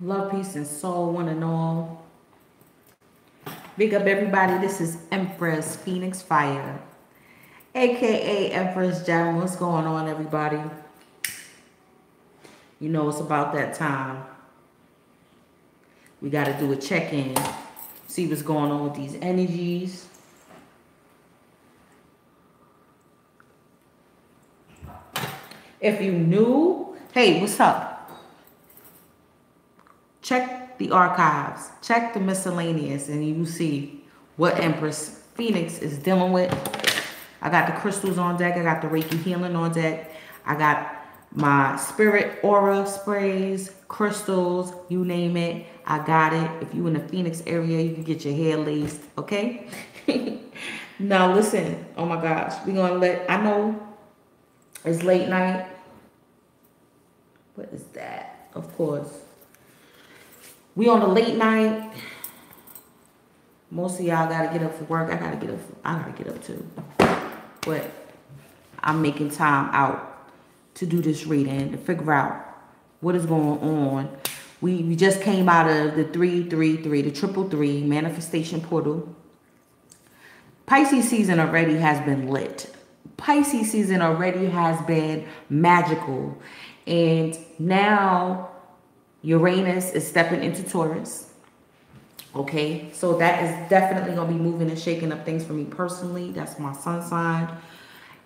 Love, peace, and soul, one and all. Big up, everybody. This is Empress Phoenix Fire, aka Empress Gem. What's going on, everybody? You know it's about that time. We got to do a check-in, see what's going on with these energies. If you new, hey, what's up? Check the archives, check the miscellaneous, and you see what Empress Phoenix is dealing with. I got the crystals on deck. I got the Reiki healing on deck. I got my spirit aura sprays, crystals, you name it. I got it. If you in the Phoenix area, you can get your hair laced, okay? Now listen, oh my gosh, we're gonna I know it's late night. What is that? Of course. We on the late night. Most of y'all gotta get up for work. I gotta get up too. But I'm making time out to do this reading, to figure out what is going on. We just came out of the 333, the 333 manifestation portal. Pisces season already has been lit. Pisces season already has been magical. And now Uranus is stepping into Taurus. Okay, so that is definitely going to be moving and shaking up things for me personally. That's my sun sign.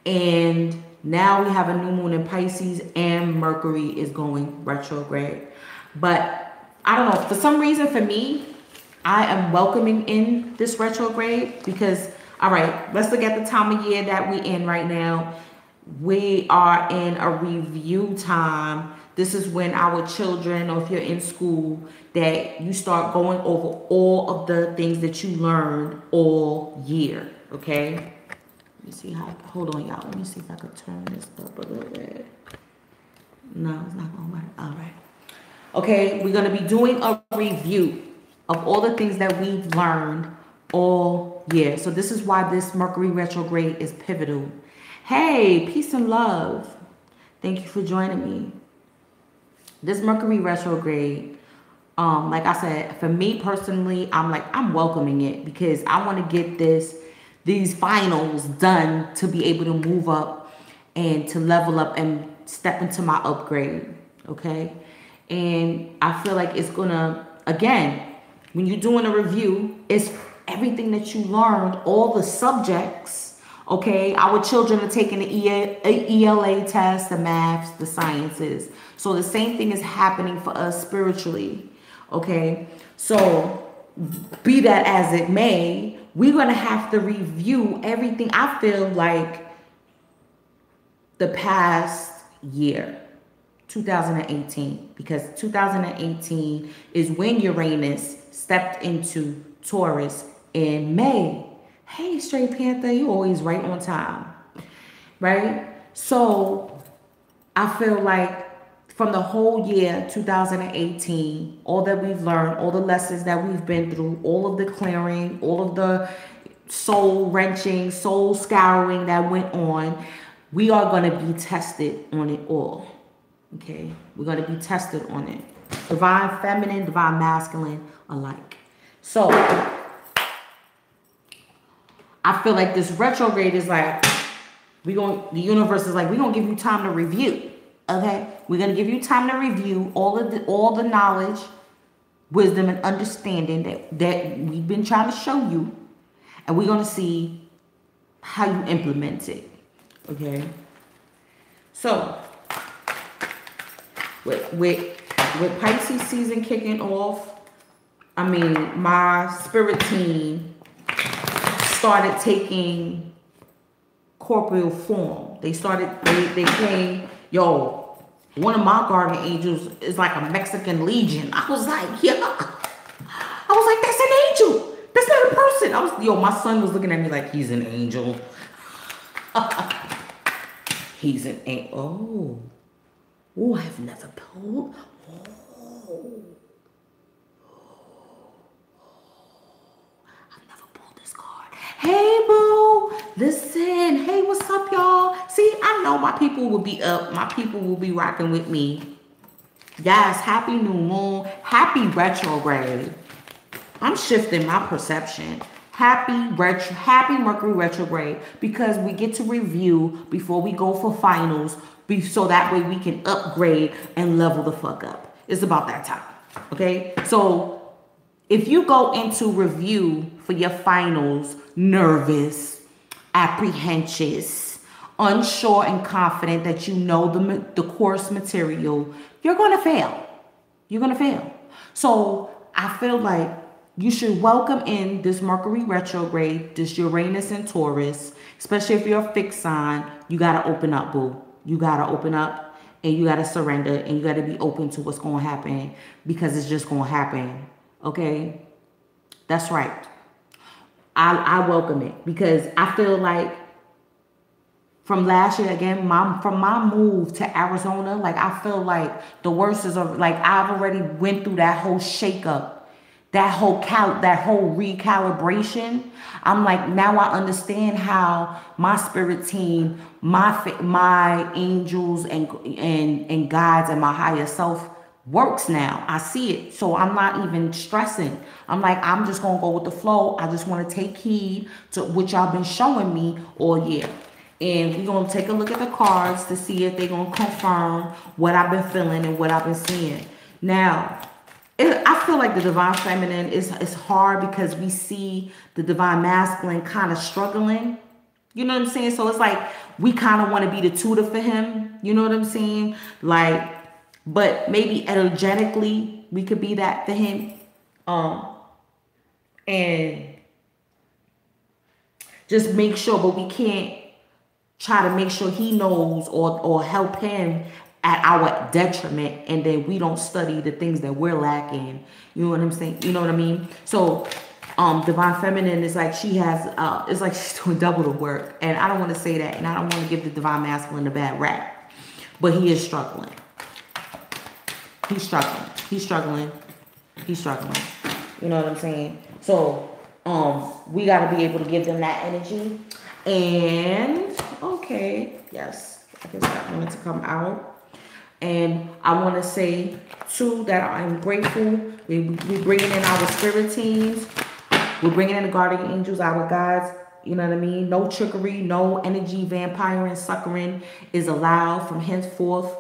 And now we have a new moon in Pisces and Mercury is going retrograde. But I don't know, for some reason for me, I am welcoming in this retrograde because, all right, let's look at the time of year that we're in right now. We are in a review time. This is when our children, or if you're in school, that you start going over all of the things that you learned all year, okay? Let me see how, hold on, y'all. Let me see if I could turn this up a little bit. No, it's not gonna work. All right. Okay, we're gonna be doing a review of all the things that we've learned all year. So this is why this Mercury retrograde is pivotal. Hey, peace and love. Thank you for joining me. This Mercury retrograde, like I said, for me personally, I'm welcoming it because I want to get these finals done to be able to move up and to level up and step into my upgrade, okay? And I feel like it's gonna, again, when you're doing a review, it's everything that you learned, all the subjects. Okay, our children are taking the ELA test, the maths, the sciences. So the same thing is happening for us spiritually. Okay, so be that as it may, we're going to have to review everything. I feel like the past year, 2018, because 2018 is when Uranus stepped into Taurus in May. Hey, Straight Panther, you always right on time, right? So I feel like from the whole year 2018, all that we've learned, all the lessons that we've been through, all of the clearing, all of the soul wrenching, soul scouring that went on, we are going to be tested on it all, okay? We're going to be tested on it. Divine feminine, divine masculine alike. So I feel like this retrograde is like, the universe is like, we're going to give you time to review, okay? We're going to give you time to review all the knowledge, wisdom, and understanding that we've been trying to show you. And we're going to see how you implement it, okay? So, with Pisces season kicking off, I mean, my spirit team started taking corporeal form. They came, yo, one of my guardian angels is like a Mexican legion. I was like, yeah. I was like, that's an angel. That's not a person. My son was looking at me like he's an angel. He's an angel. Oh, I've never pulled. Oh. Hey, boo. Listen. Hey, what's up, y'all? See, I know my people will be up. My people will be rocking with me. Guys, happy new moon. happy retrograde. I'm shifting my perception. Happy Mercury retrograde, because we get to review before we go for finals, so that way we can upgrade and level the fuck up. It's about that time. Okay? So if you go into review for your finals nervous, apprehensive, unsure and confident that you know the course material, you're going to fail. You're going to fail. So I feel like you should welcome in this Mercury retrograde, this Uranus and Taurus, especially if you're a fixed sign. You got to open up, boo. You got to open up, and you got to surrender, and you got to be open to what's going to happen, because it's just going to happen. Okay? That's right. I welcome it, because I feel like from last year, again, from my move to Arizona, like I feel like the worst is like I've already went through that whole shakeup, that whole recalibration. I'm like, now I understand how my spirit team, my angels and guides and my higher self works now. I see it. So I'm not even stressing. I'm like, I'm just going to go with the flow. I just want to take heed to what y'all been showing me all year. And we're going to take a look at the cards to see if they're going to confirm what I've been feeling and what I've been seeing. Now, I feel like the divine feminine is hard, because we see the divine masculine kind of struggling. You know what I'm saying? So it's like we kind of want to be the tutor for him. You know what I'm saying? Like, but maybe energetically we could be that for him. And just make sure, but we can't try to make sure he knows or help him at our detriment, and then we don't study the things that we're lacking. You know what I'm saying? You know what I mean? So divine feminine is like she has it's like she's doing double the work, and I don't want to say that, and I don't want to give the divine masculine a bad rap, but he is struggling. He's struggling. He's struggling. He's struggling. You know what I'm saying? So we got to be able to give them that energy. And okay, yes, I guess that wanted to come out. And I want to say too that I'm grateful. We're bringing in our spirit teams. We're bringing in the guardian angels, our guides. You know what I mean? No trickery, no energy vampiring, suckering is allowed from henceforth.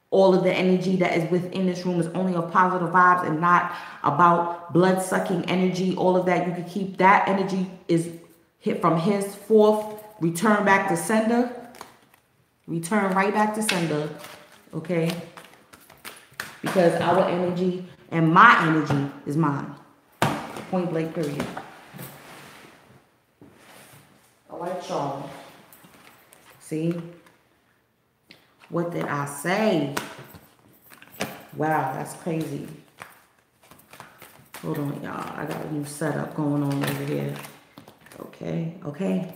All of the energy that is within this room is only of positive vibes and not about blood-sucking energy. All of that, you can keep that energy is hit from henceforth. Return back to sender. Return right back to sender. Okay? Because our energy and my energy is mine. Point blank, period. All right, y'all. See? What did I say? Wow, that's crazy. Hold on, y'all. I got a new setup going on over here. Okay, okay.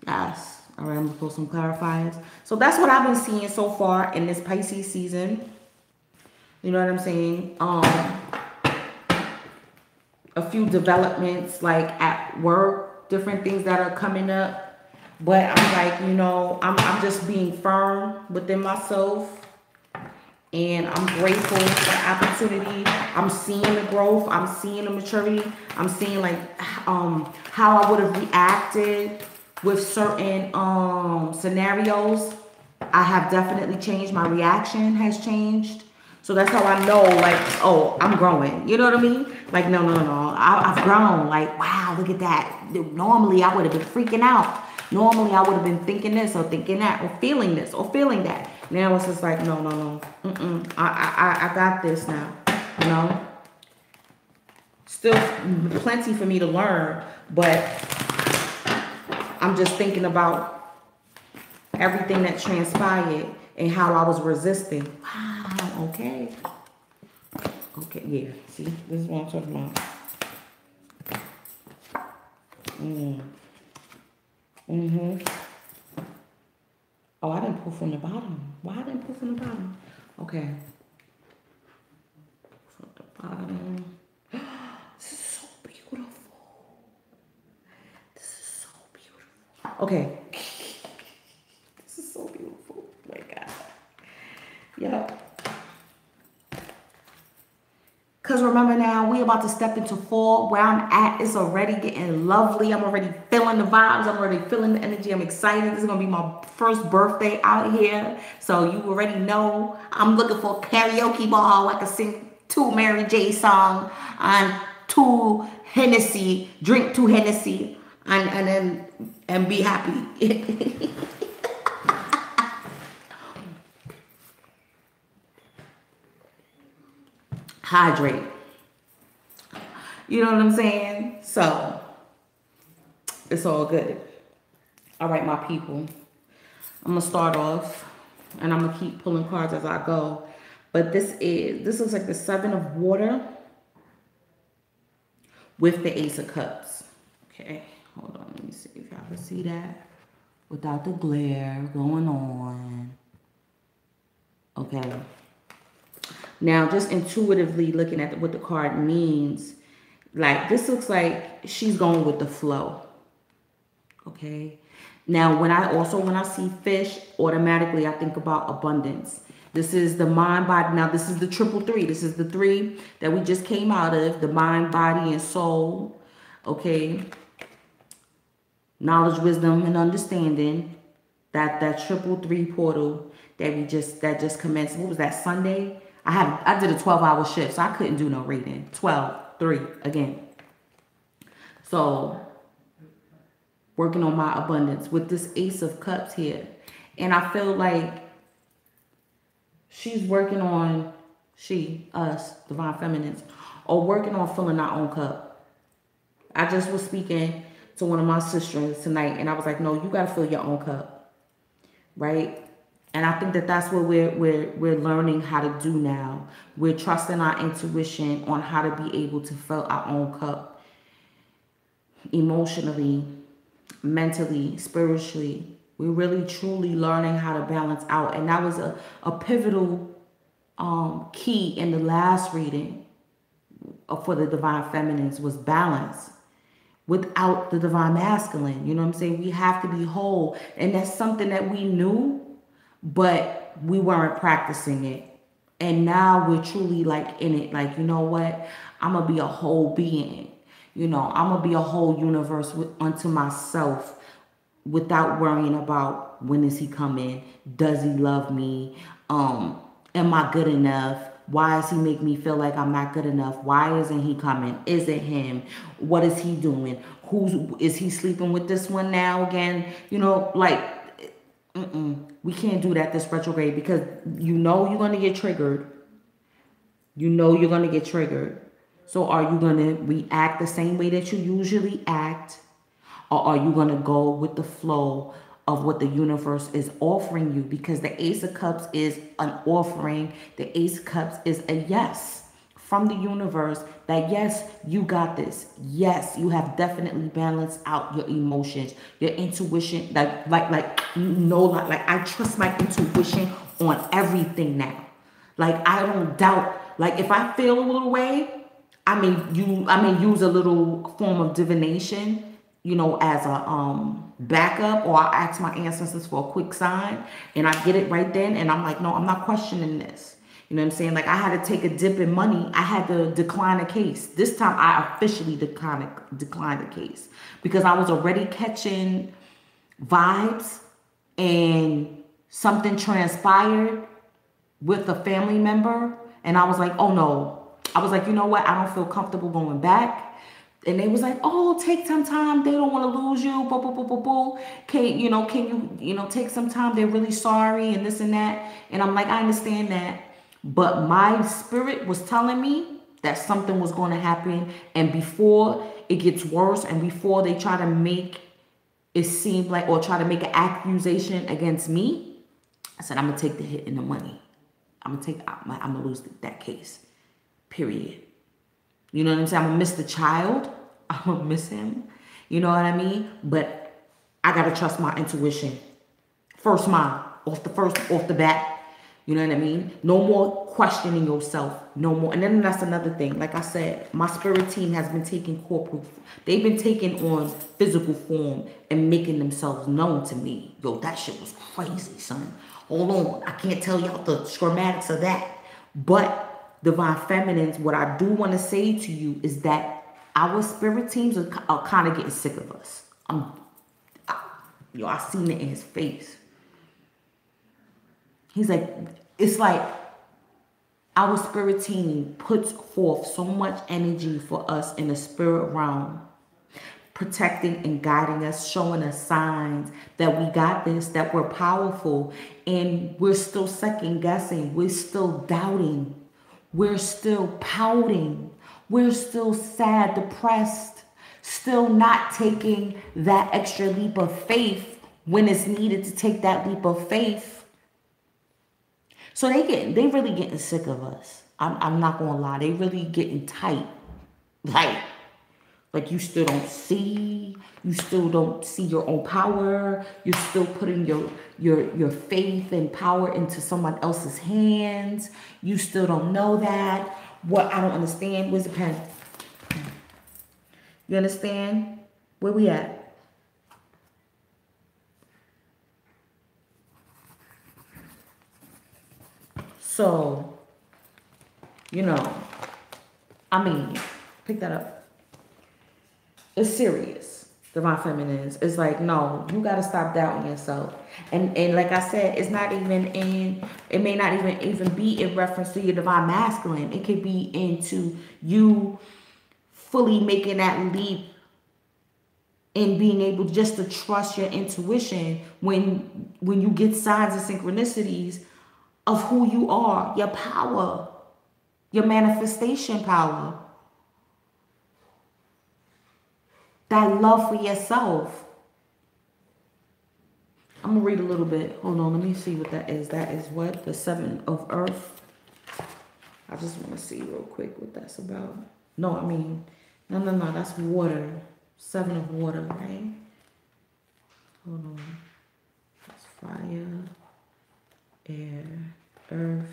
Yes. All right, I'm going to put some clarifiers. So that's what I've been seeing so far in this Pisces season. You know what I'm saying? A few developments, like at work, different things that are coming up. But I'm like, you know, I'm just being firm within myself. And I'm grateful for the opportunity. I'm seeing the growth. I'm seeing the maturity. I'm seeing like how I would have reacted with certain scenarios. I have definitely changed. My reaction has changed. So that's how I know, like, oh, I'm growing. You know what I mean? Like, no. I've grown. Like, wow, look at that. Normally, I would have been freaking out. Normally, I would have been thinking this or thinking that or feeling this or feeling that. Now it's just like, no. I got this now, you know? Still plenty for me to learn, but I'm just thinking about everything that transpired and how I was resisting. Wow, okay. Okay, yeah. See, this is what I'm talking about. Oh, I didn't pull from the bottom. Why I didn't pull from the bottom? Okay. From the bottom. This is so beautiful. This is so beautiful. Okay. This is so beautiful. Oh my God. Yep. Because remember now, we about to step into fall. Where I'm at, it's already getting lovely. I'm already feeling the vibes. I'm already feeling the energy. I'm excited. This is going to be my first birthday out here. So you already know I'm looking for a karaoke ball. I can sing 2 Mary J song and 2 Hennessy, drink 2 Hennessy and be happy. Hydrate. You know what I'm saying? So it's all good. All right, my people. I'm gonna start off and I'm gonna keep pulling cards as I go. But this looks like the 7 of water with the Ace of Cups. Okay, hold on, let me see if y'all can see that without the glare going on. Okay. Now, just intuitively looking at what the card means, like this looks like she's going with the flow. Okay. Now, when I see fish, automatically I think about abundance. This is the mind, body. Now, this is the 333. This is the 3 that we just came out of, the mind, body, and soul. Okay. Knowledge, wisdom, and understanding. That 333 portal that just commenced. What was that, Sunday? I did a 12-hour shift, so I couldn't do no reading. 12-3 again. So working on my abundance with this Ace of Cups here. And I feel like she's working on, us, divine feminines, are working on filling our own cup. I just was speaking to one of my sisters tonight, and I was like, no, you got to fill your own cup, right? And I think that that's what we're learning how to do now. We're trusting our intuition on how to be able to fill our own cup emotionally, mentally, spiritually. We're really truly learning how to balance out. And that was a pivotal key in the last reading for the divine feminines, was balance without the divine masculine. You know what I'm saying? We have to be whole. And that's something that we knew, but we weren't practicing it. And now we're truly like in it. Like, you know what? I'm going to be a whole being. You know, I'm going to be a whole universe unto myself without worrying about when is he coming? Does he love me? Am I good enough? Why does he make me feel like I'm not good enough? Why isn't he coming? Is it him? What is he doing? Is he sleeping with this one now again? You know, like, we can't do that this retrograde, because you know you're going to get triggered. You know you're going to get triggered. So are you going to react the same way that you usually act? Or are you going to go with the flow of what the universe is offering you? Because the Ace of Cups is an offering. The Ace of Cups is a yes from the universe that yes, you got this. Yes, you have definitely balanced out your emotions, your intuition. Like I trust my intuition on everything now. Like I don't doubt. Like if I feel a little way, I may use a little form of divination, you know, as a backup, or I ask my ancestors for a quick sign and I get it right then. And I'm like, no, I'm not questioning this. You know what I'm saying? Like I had to take a dip in money. I had to decline a case. This time I officially declined the case because I was already catching vibes and something transpired with a family member. And I was like, oh no. I was like, you know what? I don't feel comfortable going back. And they was like, oh, take some time. They don't want to lose you. Boo, boo, boo, boo, boo. Can you take some time? They're really sorry and this and that. And I'm like, I understand that. But my spirit was telling me that something was going to happen. And before it gets worse and before they try to make it seem like, or try to make an accusation against me, I said, I'm going to take the hit in the money. I'm going to lose that case. Period. You know what I'm saying? I'm going to miss the child. I'm going to miss him. You know what I mean? But I got to trust my intuition. First mind, off the bat. You know what I mean? No more questioning yourself. No more. And then that's another thing. Like I said, my spirit team has been taking corporal. They've been taking on physical form and making themselves known to me. Yo, that shit was crazy, son. Hold on. I can't tell y'all the schematics of that. But Divine Feminines, what I do want to say to you is that our spirit teams are kind of getting sick of us. I seen it in his face. He's like, it's like our spirit team puts forth so much energy for us in the spirit realm, protecting and guiding us, showing us signs that we got this, that we're powerful, and we're still second guessing. We're still doubting. We're still pouting. We're still sad, depressed, still not taking that extra leap of faith when it's needed to take that leap of faith. So they really getting sick of us. I'm not gonna lie, they really getting tight. Like you still don't see, you still don't see your own power. You're still putting your faith and power into someone else's hands. You still don't know that. What I don't understand, where's the pen? You understand? Where we at? So, I mean, pick that up. It's serious, Divine Feminines. It's like, no, you got to stop doubting yourself. And like I said, it may not even be in reference to your Divine Masculine. It could be into you fully making that leap and being able just to trust your intuition when you get signs and synchronicities of who you are, your power, your manifestation power, that love for yourself. I'm going to read a little bit. Hold on, let me see what that is. That is what? The 7 of Earth. I just want to see real quick what that's about. No, that's water. 7 of water, right? Hold on. That's fire, air, earth.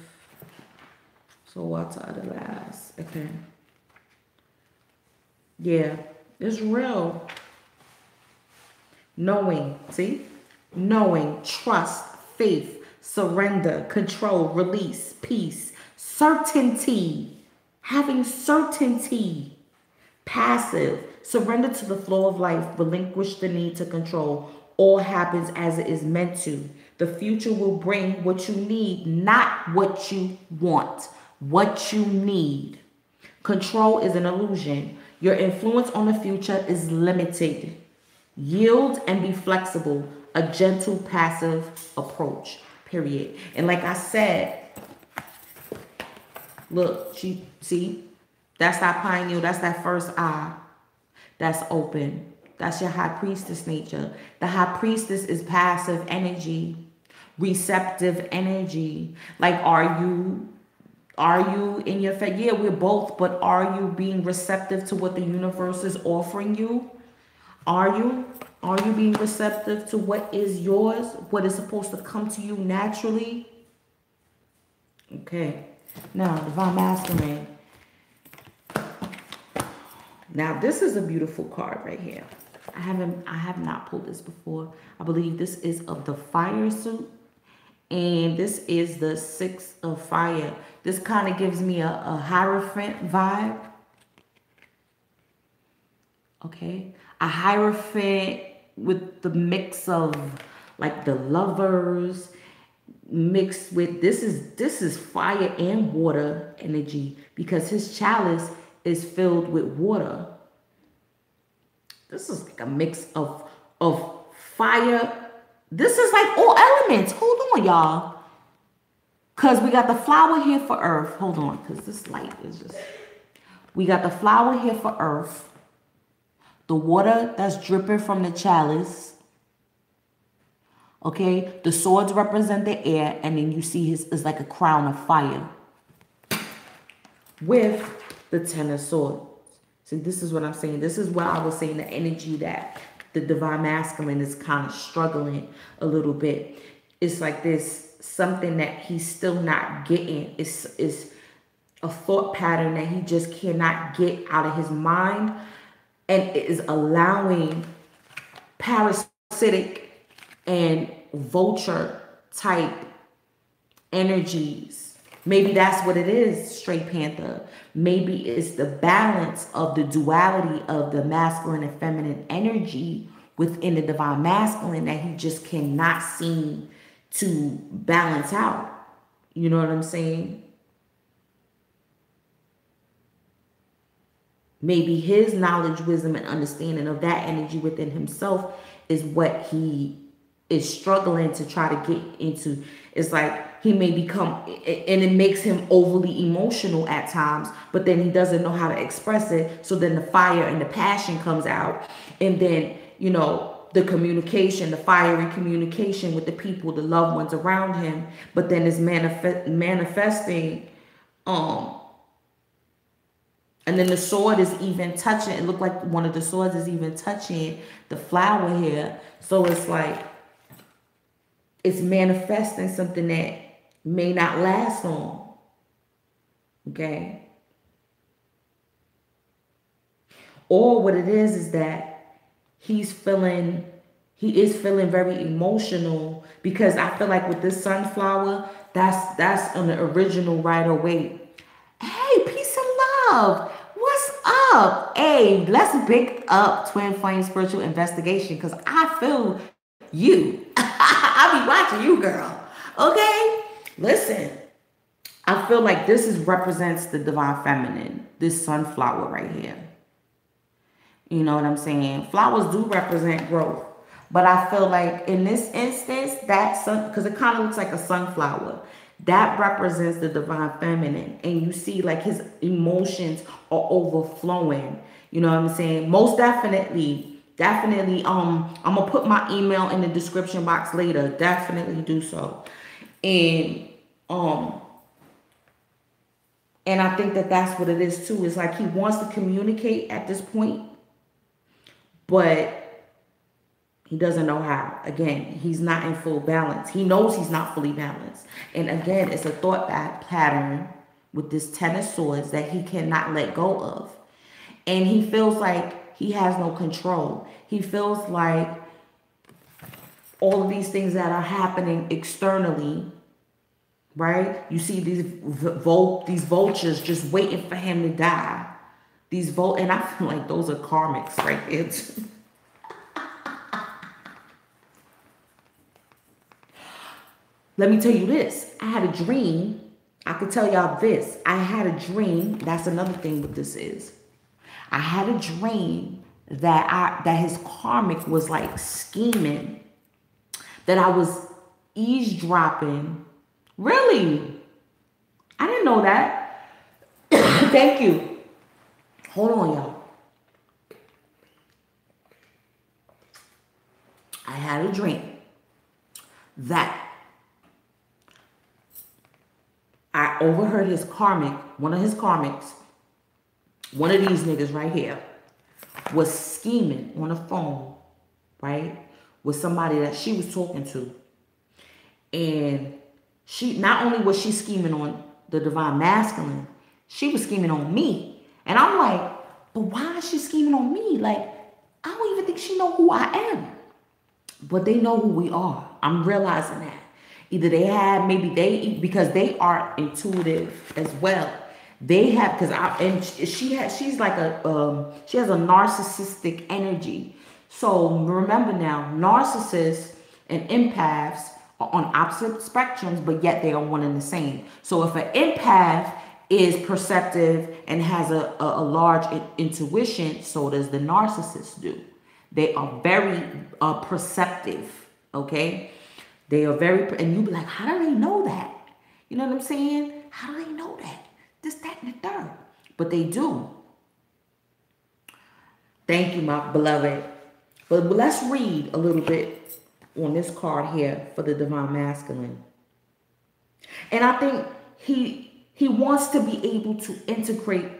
So water are the last. Okay. Yeah, it's real. Knowing, see? Knowing, trust, faith, surrender, control, release, peace, certainty, having certainty, passive, surrender to the flow of life, relinquish the need to control. All happens as it is meant to. The future will bring what you need, not what you want, what you need. Control is an illusion. Your influence on the future is limited. Yield and be flexible. A gentle, passive approach, period. And like I said, look, see, that's that pineal, that's that first eye that's open. That's your high priestess nature. The high priestess is passive energy, receptive energy. Like, are you in your faith? Yeah, we're both, but are you being receptive to what the universe is offering you? Are you being receptive to what is yours, what is supposed to come to you naturally? Okay. Now, Divine Masculine. Now, this is a beautiful card right here. I have not pulled this before. I believe this is of the fire suit. And this is the 6 of fire. This kind of gives me a Hierophant vibe. Okay. A Hierophant with the mix of like the Lovers mixed with, this is fire and water energy, because his chalice is filled with water. This is like a mix of fire. This is like all elements. Hold on, y'all. Because we got the flower here for earth. Hold on, because this light is just... We got the flower here for earth. The water that's dripping from the chalice. Okay? The swords represent the air. And then you see is like a crown of fire. With the 10 of swords. See, this is what I'm saying. This is where I was saying the energy that the Divine Masculine is kind of struggling a little bit. It's like this, something that he's still not getting. It's a thought pattern that he just cannot get out of his mind. And it is allowing parasitic and vulture type energies, Maybe that's what it is, Straight Panther. Maybe it's the balance of the duality of the masculine and feminine energy within the divine masculine that he just cannot seem to balance out. You know what I'm saying? Maybe his knowledge, wisdom, and understanding of that energy within himself is what he is struggling to try to get into. It's like he may become, and it makes him overly emotional at times, but then he doesn't know how to express it. So then the fire and the passion comes out. And then, you know, the communication, the fiery communication with the people, the loved ones around him, but then it's manifesting, and then the sword is even touching. It looked like one of the swords is even touching the flower here. So it's like, it's manifesting something that may not last long. Okay? Or what it is that he is feeling very emotional, because I feel like with this sunflower, that's on the original Rider-Waite. Hey, peace and love. What's up? Hey, let's pick up Twin Flame Spiritual Investigation, because I feel you. I be watching you, girl. Okay? Listen, I feel like this represents the divine feminine, this sunflower right here. You know what I'm saying? Flowers do represent growth. But I feel like in this instance, that sun, because it kind of looks like a sunflower, that represents the divine feminine. And you see like his emotions are overflowing. You know what I'm saying? Most definitely, I'm gonna put my email in the description box later. Definitely do so. And I think that that's what it is too. It's like he wants to communicate at this point, but he doesn't know how. Again, he's not in full balance. He knows he's not fully balanced. And again, it's a thought pattern with this Ten of Swords that he cannot let go of. And he feels like he has no control. He feels like all of these things that are happening externally, right? You see these vultures just waiting for him to die. And I feel like those are karmics right there too. Let me tell you this. I had a dream. I could tell y'all this. I had a dream. That's another thing what this is. I had a dream that his karmic was like scheming. That I was eavesdropping. Really? I didn't know that. Thank you. Hold on, y'all. I had a dream that I overheard his karmic, one of his karmics, one of these niggas right here, was scheming on the phone, right, with somebody that she was talking to. And she, not only was she scheming on the divine masculine, she was scheming on me. And I'm like, but why is she scheming on me? Like, I don't even think she know who I am. But they know who we are. I'm realizing that. Either they have, maybe they, because they are intuitive as well. They have, she's like she has a narcissistic energy. So remember now, narcissists and empaths are on opposite spectrums, but yet they are one and the same. So if an empath is perceptive and has a large intuition, so does the narcissist do. They are very perceptive, okay? They are very, and you be like, how do they know that? You know what I'm saying? How do they know that? This, that, and the third. But they do. Thank you, my beloved. But let's read a little bit on this card here for the divine masculine. And I think he wants to be able to integrate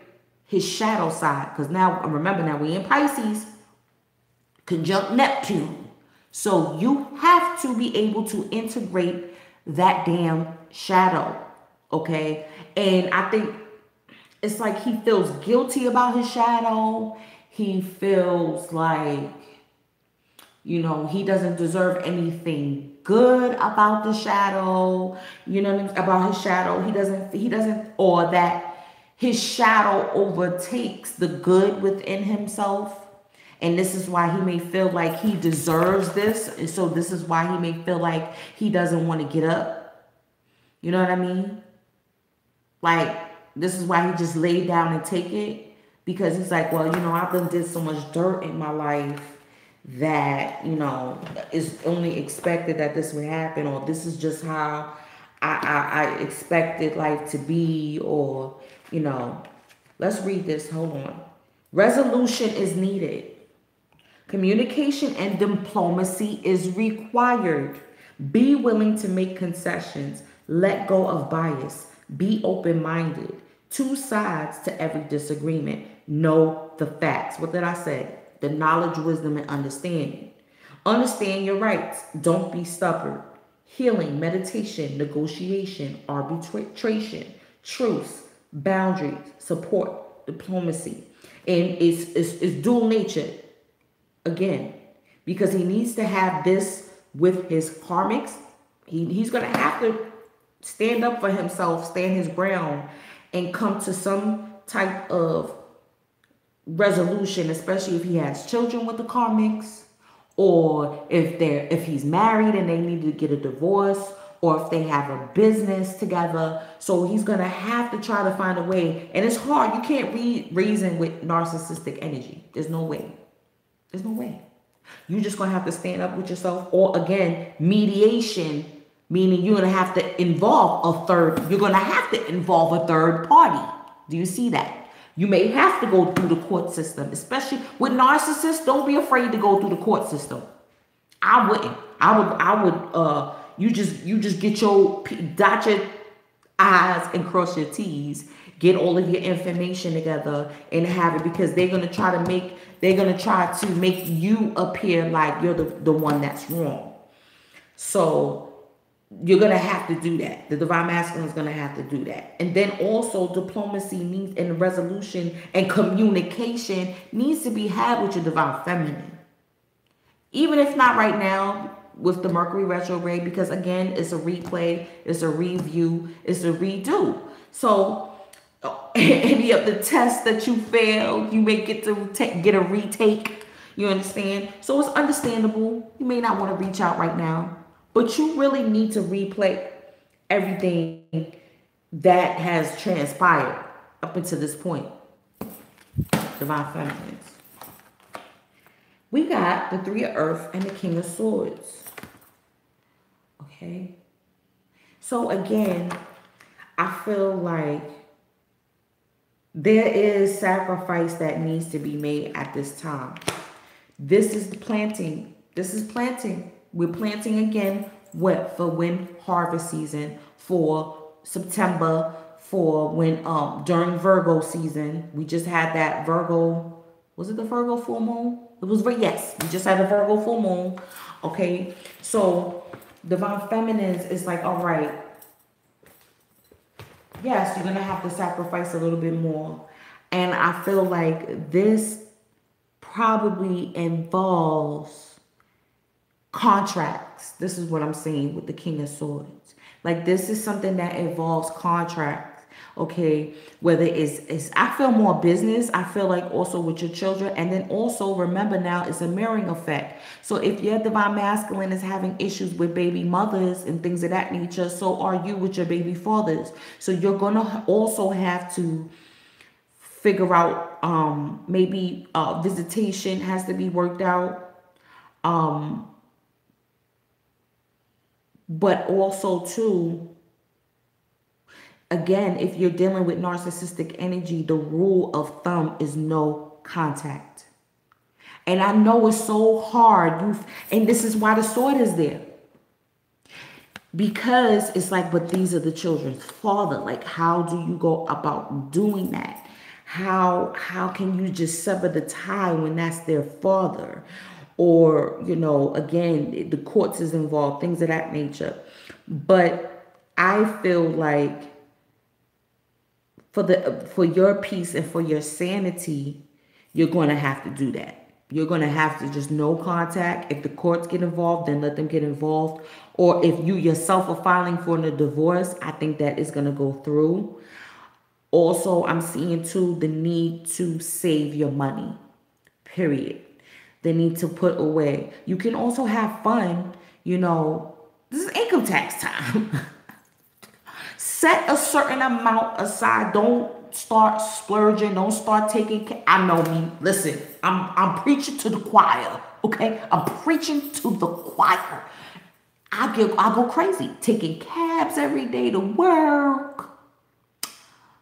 his shadow side. Because now, remember now, we in Pisces, conjunct Neptune. So you have to be able to integrate that damn shadow, okay? And I think it's like he feels guilty about his shadow. He feels like You know, he doesn't deserve anything good about the shadow, you know what I mean? About his shadow. He doesn't, or that his shadow overtakes the good within himself. And this is why he may feel like he deserves this. And so this is why he may feel like he doesn't want to get up. You know what I mean? Like, this is why he just laid down and take it. Because he's like, well, you know, I've done did so much dirt in my life that, you know, it's only expected that this would happen, or this is just how I expected life to be, or, you know. Let's read this. Hold on. Resolution is needed. Communication and diplomacy is required. Be willing to make concessions. Let go of bias. Be open-minded. Two sides to every disagreement. Know the facts. What did I say? The knowledge, wisdom, and understanding. Understand your rights. Don't be stubborn. Healing, meditation, negotiation, arbitration, truce, boundaries, support, diplomacy. And it's dual nature. Again, because he needs to have this with his karmics. He's going to have to stand up for himself, stand his ground, and come to some type of resolution, especially if he has children with the karmics, or if he's married and they need to get a divorce, or if they have a business together. So he's going to have to try to find a way. And it's hard. You can't reason with narcissistic energy. There's no way. There's no way. You're just going to have to stand up with yourself. Or again, mediation, meaning you're going to have to involve a third. You're going to have to involve a third party. Do you see that? You may have to go through the court system, especially with narcissists. Don't be afraid to go through the court system. I wouldn't. I would, you just get dot your I's and cross your T's. Get all of your information together and have it, because they're going to try to make you appear like you're the one that's wrong. So you're going to have to do that. The divine masculine is going to have to do that. And then also diplomacy needs, and resolution and communication needs to be had with your divine feminine. Even if not right now with the Mercury retrograde, because again, it's a replay, it's a review, it's a redo. So any of the tests that you failed, you may get to get a retake. You understand? So it's understandable. You may not want to reach out right now, but you really need to replay everything that has transpired up until this point. Divine Feminines. We got the Three of Earth and the King of Swords. Okay. So again, I feel like there is sacrifice that needs to be made at this time. This is planting. This is planting. We're planting again for when harvest season, for September, for when during Virgo season. We just had that Virgo. Was it the Virgo full moon? It was, yes, we just had a Virgo full moon. Okay, so divine feminines is like, all right, yes, you're gonna have to sacrifice a little bit more. And I feel like this probably involves contracts. This is what I'm saying with the King of Swords. Like, this is something that involves contracts. Okay, whether it's I feel more business. I feel like also with your children. And then also remember, now it's a mirroring effect. So if your divine masculine is having issues with baby mothers and things of that nature, so are you with your baby fathers. So you're gonna also have to figure out maybe visitation has to be worked out. But also too, again, if you're dealing with narcissistic energy, the rule of thumb is no contact. And I know it's so hard. And this is why the sword is there. Because it's like, but these are the children's father. Like, how do you go about doing that? How can you just sever the tie when that's their father? Or, you know, again, the courts is involved, things of that nature. But I feel like for your peace and for your sanity, you're going to have to do that. You're going to have to just no contact. If the courts get involved, then let them get involved. Or if you yourself are filing for a divorce, I think that is going to go through. Also, I'm seeing too the need to save your money, period. The need to put away. You can also have fun, you know. This is income tax time. Set a certain amount aside. Don't start splurging. Don't start taking. I know me. Listen, I'm preaching to the choir. Okay, I'm preaching to the choir. I go crazy, taking cabs every day to work,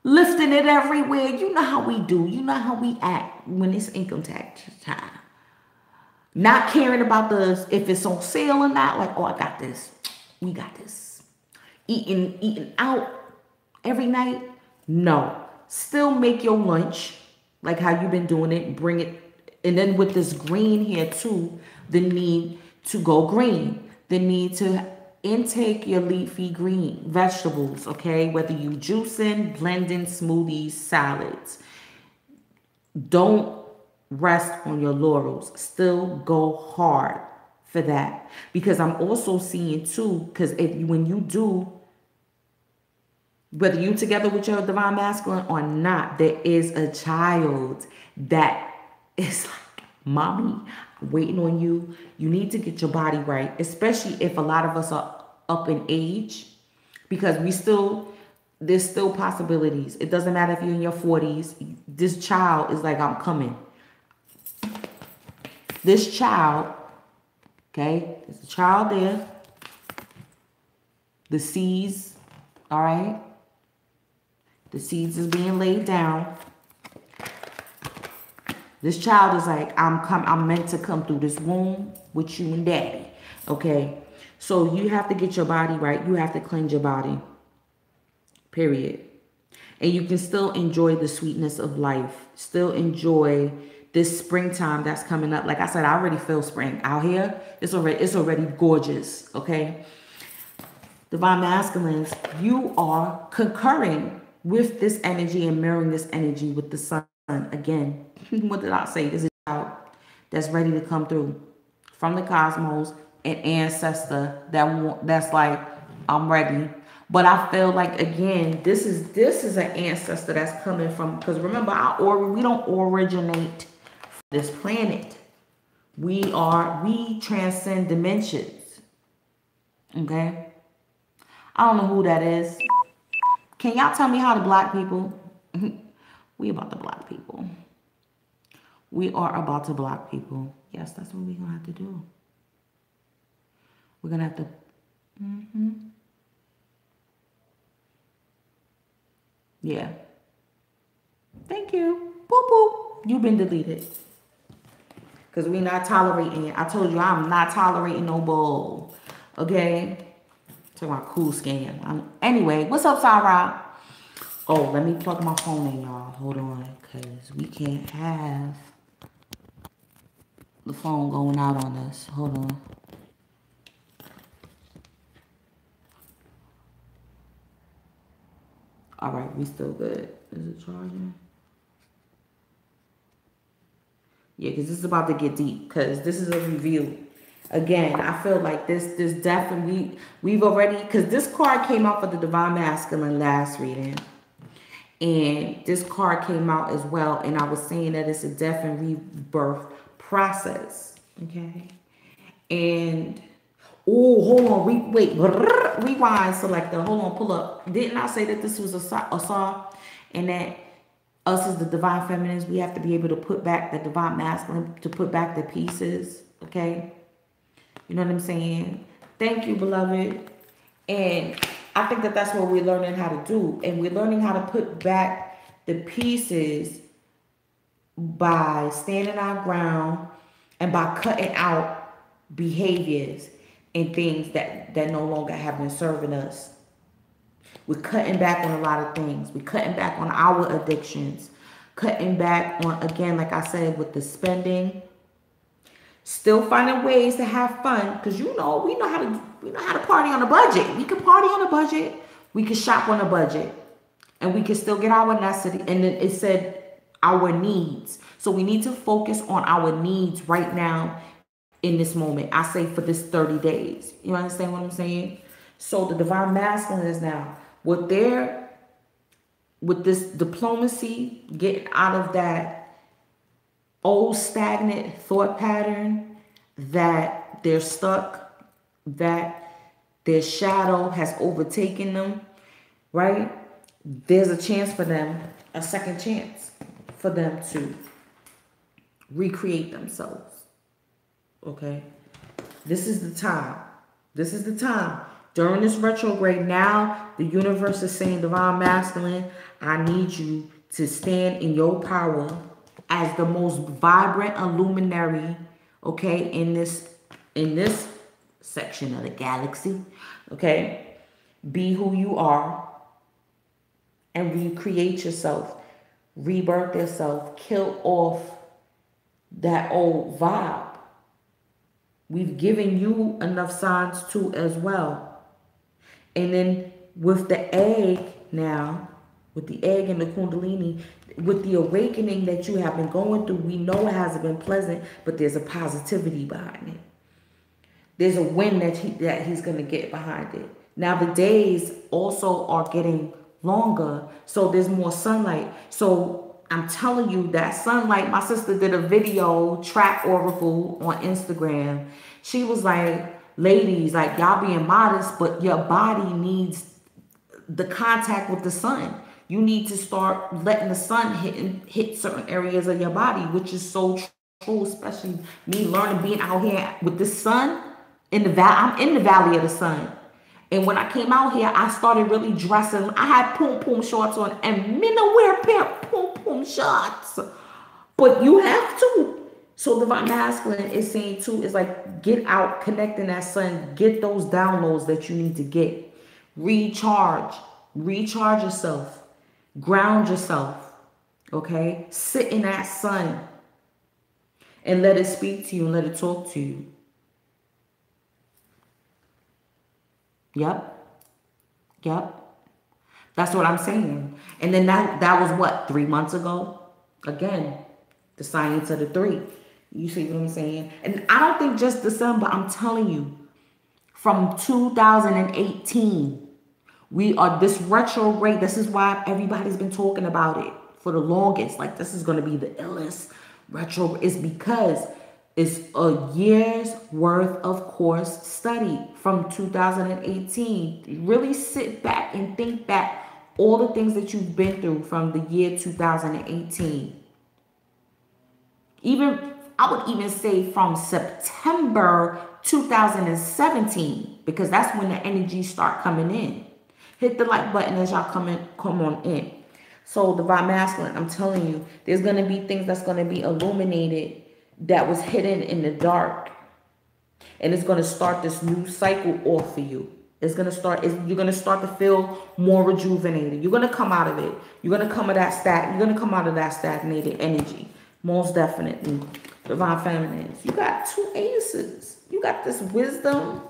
lifting it everywhere. You know how we do. You know how we act when it's income tax time. Not caring about if it's on sale or not. Like, oh, I got this. We got this. Eating out every night. No. Still make your lunch like how you've been doing it. Bring it. And then with this green here too, the need to go green. The need to intake your leafy green vegetables, okay? Whether you juicing, blending, smoothies, salads. Don't rest on your laurels. Still go hard for that. Because I'm also seeing too, because when you do, whether you together with your divine masculine or not, there is a child that is like, mommy, waiting on you. You need to get your body right, especially if a lot of us are up in age, because there's still possibilities. It doesn't matter if you're in your 40s. This child is like, I'm coming. This child, okay, there's a child there. The seeds, all right? The seeds is being laid down. This child is like, I'm meant to come through this womb with you and daddy. Okay. So you have to get your body right. You have to cleanse your body. Period. And you can still enjoy the sweetness of life. Still enjoy this springtime that's coming up. Like I said, I already feel spring out here. It's already gorgeous. Okay. Divine masculines, you are concurring with this energy and mirroring this energy with the sun. Again, what did I say? There's a child that's ready to come through from the cosmos, an ancestor that's like, I'm ready. But I feel like, again, this is an ancestor that's coming from, because remember, we don't originate from this planet. We transcend dimensions. Okay? I don't know who that is. Can y'all tell me how the black people? We about to block people. We are about to block people. Yes, that's what we're going to have to do. We're going to have to... Yeah. Thank you. Boop, boop. You've been deleted. Because we're not tolerating it. I told you I'm not tolerating no bull. Okay? Talking about cool scan. Anyway, what's up, Sarah? Oh, let me plug my phone in, y'all. Hold on, because we can't have the phone going out on us. Hold on. All right, we still good. Is it charging? Yeah, because this is about to get deep, because this is a review. Again, I feel like this definitely, we've already, because this card came out for the Divine Masculine last reading. And this card came out as well. And I was saying that it's a death and rebirth process. Okay. And, oh, hold on. Wait. Rewind, selector. Hold on, pull up. Didn't I say that this was a song? And that us as the divine feminines, we have to be able to put back the divine masculine, to put back the pieces. Okay. You know what I'm saying? Thank you, beloved. And I think that that's what we're learning how to do. And we're learning how to put back the pieces by standing our ground and by cutting out behaviors and things that no longer have been serving us. We're cutting back on a lot of things. We're cutting back on our addictions. Cutting back on, again, like I said, with the spending. Still finding ways to have fun, because we know how to party on a budget. We can party on a budget. We can shop on a budget, and we can still get our necessity. And then it said our needs. So we need to focus on our needs right now in this moment. I say for this 30 days. You understand what I'm saying? So the divine masculine is now with this diplomacy, getting out of that old stagnant thought pattern that they're stuck, that their shadow has overtaken them, right? There's a chance for them, a second chance for them to recreate themselves. Okay? This is the time. This is the time. During this retrograde, now the universe is saying, divine masculine, I need you to stand in your power as the most vibrant luminary, okay, in this section of the galaxy, okay? Be who you are and recreate yourself, rebirth yourself, kill off that old vibe. We've given you enough signs too as well. And then with the egg now, with the egg and the kundalini, with the awakening that you have been going through, we know it hasn't been pleasant, but there's a positivity behind it. There's a win that he's going to get behind it. Now the days also are getting longer, so there's more sunlight. So I'm telling you that sunlight, my sister did a video, Trap Oracle, on Instagram. She was like, ladies, like, y'all being modest, but your body needs the contact with the sun. You need to start letting the sun hit certain areas of your body, which is so true, especially me learning, being out here with the sun in the valley. I'm in the valley of the sun. And when I came out here, I started really dressing. I had poom shorts on, and men don't wear a pair of poom shorts. But you have to. So divine masculine is saying too, is like, get out, connect in that sun, get those downloads that you need to get. Recharge yourself, ground yourself, okay? Sit in that sun and let it speak to you and let it talk to you. Yep. That's what I'm saying. And then that was what, 3 months ago? Again, the science of the 3. You see what I'm saying? And I don't think just December, I'm telling you, from 2018, we are this retrograde. This is why everybody's been talking about it for the longest. Like, this is going to be the illest retrograde. It's because it's a year's worth of course study from 2018. Really sit back and think back all the things that you've been through from the year 2018. I would even say from September 2017, because that's when the energies start coming in. Hit the like button as y'all come on in. So divine masculine, I'm telling you, there's going to be things that's going to be illuminated that was hidden in the dark. And it's going to start this new cycle off for you. It's going to start, you're going to start to feel more rejuvenated. You're going to come out of it. You're going to come out of that stagnated energy. Most definitely. Divine feminines. You got 2 aces. You got this wisdom.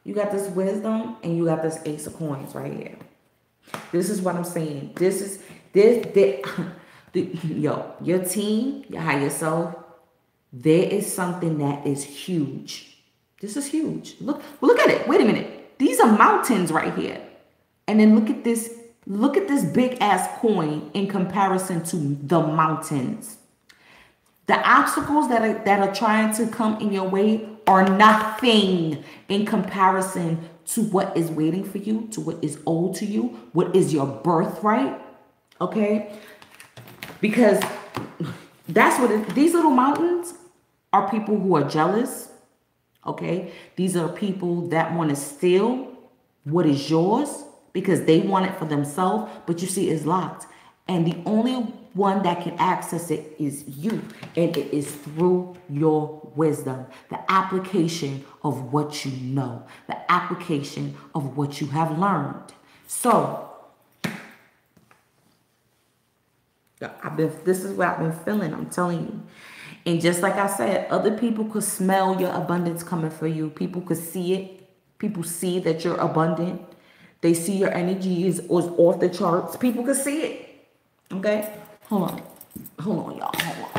You got this wisdom and you got this ace of coins right here. This is what I'm saying. Yo, your team, your higher self, there is something that is huge. This is huge. Look at it. Wait a minute. These are mountains right here. And then look at this big ass coin in comparison to the mountains. The obstacles that are trying to come in your way are nothing in comparison to what is waiting for you, to what is owed to you, what is your birthright, okay? Because that's what these little mountains are people who are jealous, okay? These are people that want to steal what is yours because they want it for themselves, but you see it's locked. And the only one that can access it is you. And it is through your wisdom. The application of what you know. The application of what you have learned. So, this is what I've been feeling. I'm telling you. And just like I said, other people could smell your abundance coming for you. People could see it. People see that you're abundant. They see your energy is off the charts. People could see it. Okay? Hold on. Hold on, y'all.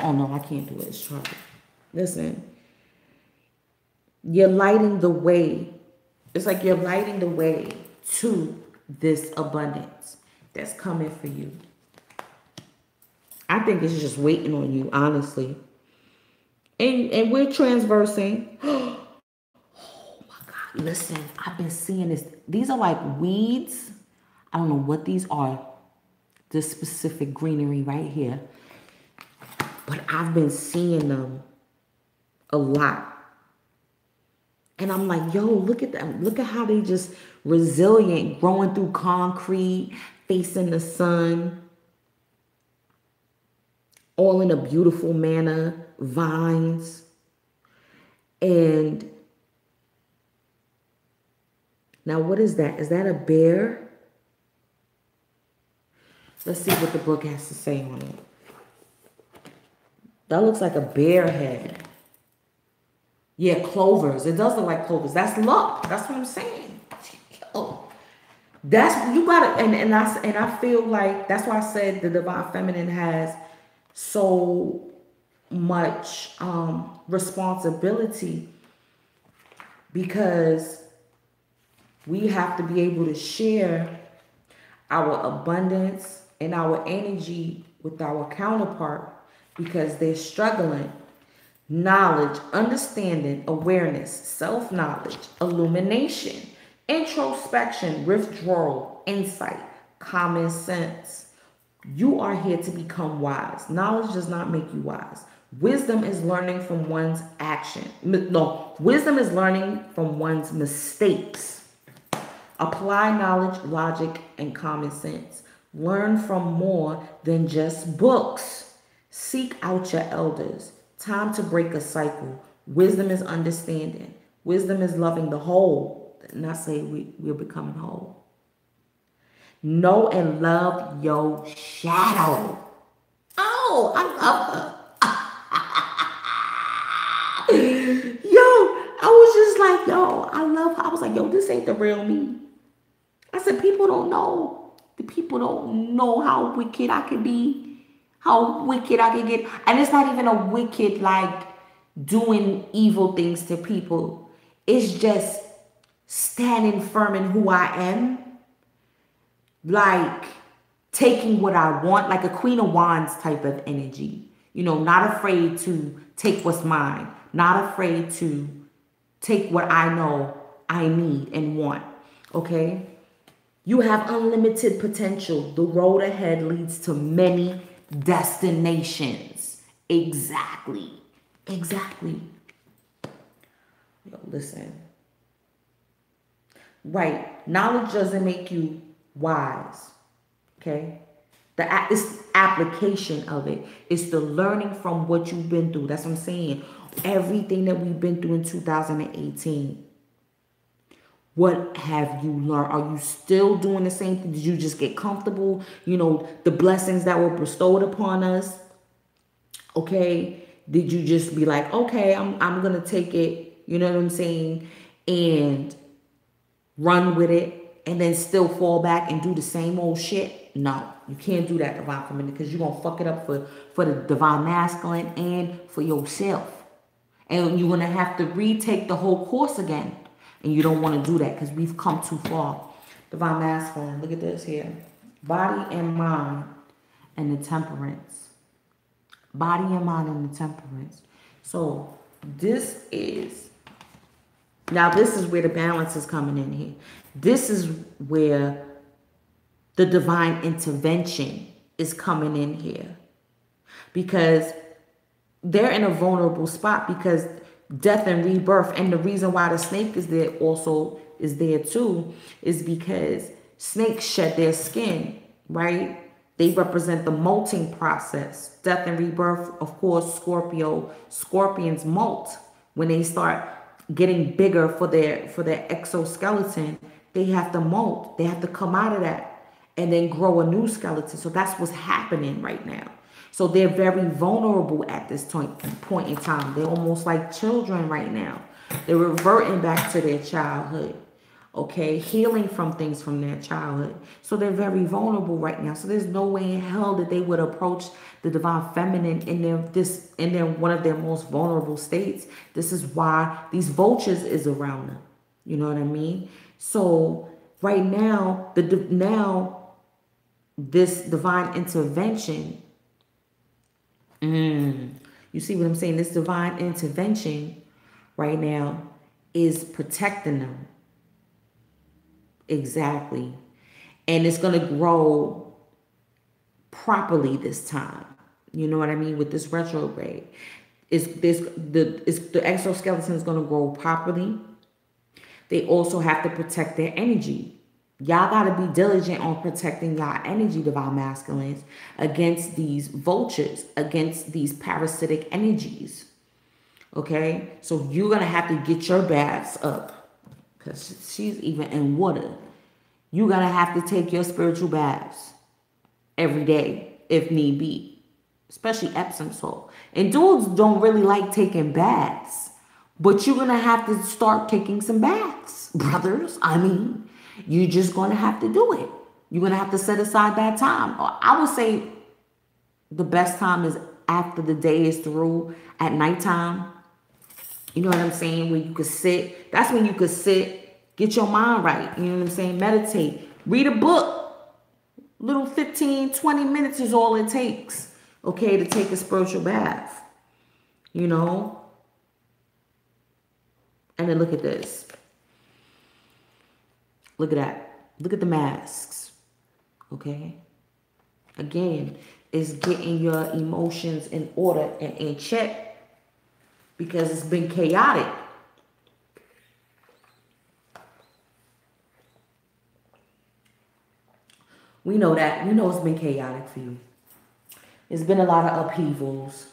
Oh, no, I can't do it. It's trouble. Listen. You're lighting the way. It's like you're lighting the way to this abundance that's coming for you. I think it's just waiting on you, honestly. And we're transversing. Oh my God. Listen, I've been seeing this. These are like weeds. I don't know what these are. This specific greenery right here. But I've been seeing them a lot. And I'm like, yo, look at them. Look at how they just resilient, growing through concrete, facing the sun. All in a beautiful manner, vines. And now what is that? Is that a bear? Let's see what the book has to say on it. That looks like a bear head. Yeah, clovers. It does look like clovers. That's luck. That's what I'm saying. Yo, that's you gotta and I feel like that's why I said the divine feminine has so much responsibility, because we have to be able to share our abundance and our energy with our counterpart, because they're struggling. Knowledge, understanding, awareness, self-knowledge, illumination, introspection, withdrawal, insight, common sense. You are here to become wise. Knowledge does not make you wise. Wisdom is learning from one's action. No, wisdom is learning from one's mistakes. Apply knowledge, logic, and common sense. Learn from more than just books. Seek out your elders. Time to break a cycle. Wisdom is understanding. Wisdom is loving the whole. Not say we're becoming whole. Know and love your shadow. Oh, I love her. Yo, I was just like, yo, I love her. I was like, yo, this ain't the real me. I said, people don't know. The people don't know how wicked I can be. How wicked I can get. And it's not even a wicked like doing evil things to people. It's just standing firm in who I am. Like taking what I want. Like a Queen of Wands type of energy. You know, not afraid to take what's mine. Not afraid to take what I know I need and want. Okay? You have unlimited potential. The road ahead leads to many destinations. Exactly. Exactly. Yo, listen. Right. Knowledge doesn't make you wise. Okay? It's application of it. It's the learning from what you've been through. That's what I'm saying. Everything that we've been through in 2018. What have you learned? Are you still doing the same thing? Did you just get comfortable? You know, the blessings that were bestowed upon us. Okay. Did you just be like, okay, I'm going to take it, you know what I'm saying, and run with it and then still fall back and do the same old shit? No, you can't do that, divine feminine, because you're going to fuck it up for the divine masculine and for yourself. And you're going to have to retake the whole course again. And you don't want to do that because we've come too far. Divine masculine, look at this here. Body and mind and the temperance. Body and mind and the temperance. So this is, now this is where the balance is coming in here. This is where the divine intervention is coming in here. Because they're in a vulnerable spot, because death and rebirth, and the reason why the snake is there also is there too, is because snakes shed their skin, right? They represent the molting process. Death and rebirth, of course, scorpions molt. When they start getting bigger for their exoskeleton, they have to molt. They have to come out of that and then grow a new skeleton. So that's what's happening right now. So they're very vulnerable at this point in time. They're almost like children right now. They're reverting back to their childhood. okay, healing from things from their childhood. So they're very vulnerable right now. So there's no way in hell that they would approach the divine feminine in their one of their most vulnerable states. This is why these vultures is around them. You know what I mean? So right now, this divine intervention, you see what I'm saying? This divine intervention right now is protecting them. Exactly. And it's going to grow properly this time. You know what I mean? With this retrograde. The exoskeleton is going to grow properly. They also have to protect their energy. Y'all got to be diligent on protecting y'all energy, divine masculines, against these vultures, against these parasitic energies. Okay? So you're going to have to get your baths up. Because she's even in water. You're going to have to take your spiritual baths every day, if need be. Especially Epsom salt. And dudes don't really like taking baths. But you're going to have to start taking some baths, brothers. I mean, you're just going to have to do it. You're going to have to set aside that time. I would say the best time is after the day is through, at nighttime. You know what I'm saying? Where you could sit. That's when you could sit, get your mind right. You know what I'm saying? Meditate. Read a book. Little 15, 20 minutes is all it takes, okay, to take a spiritual bath. You know? And then look at this. Look at that. Look at the masks. Okay? Again, it's getting your emotions in order and in check. Because it's been chaotic. We know that. We know it's been chaotic for you. It's been a lot of upheavals.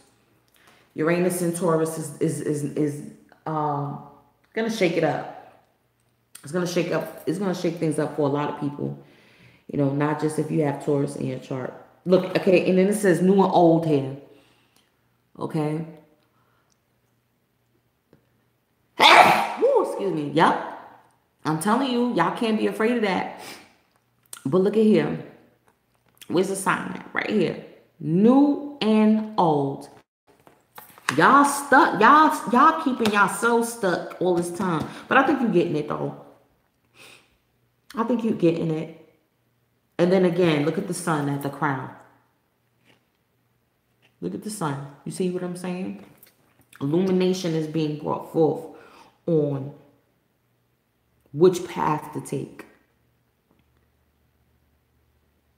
Uranus and Taurus is gonna shake it up. It's gonna shake up. It's gonna shake things up for a lot of people. You know, not just if you have Taurus in your chart. Look, okay, and then it says new and old here. Okay. Woo, excuse me. Yep. I'm telling you, y'all can't be afraid of that. But look at here. Where's the sign at? Right here. New and old. Y'all stuck. Y'all keeping y'all so stuck all this time. But I think you're getting it though. I think you're getting it. And then again, look at the sun at the crown. Look at the sun. You see what I'm saying? Illumination is being brought forth on which path to take.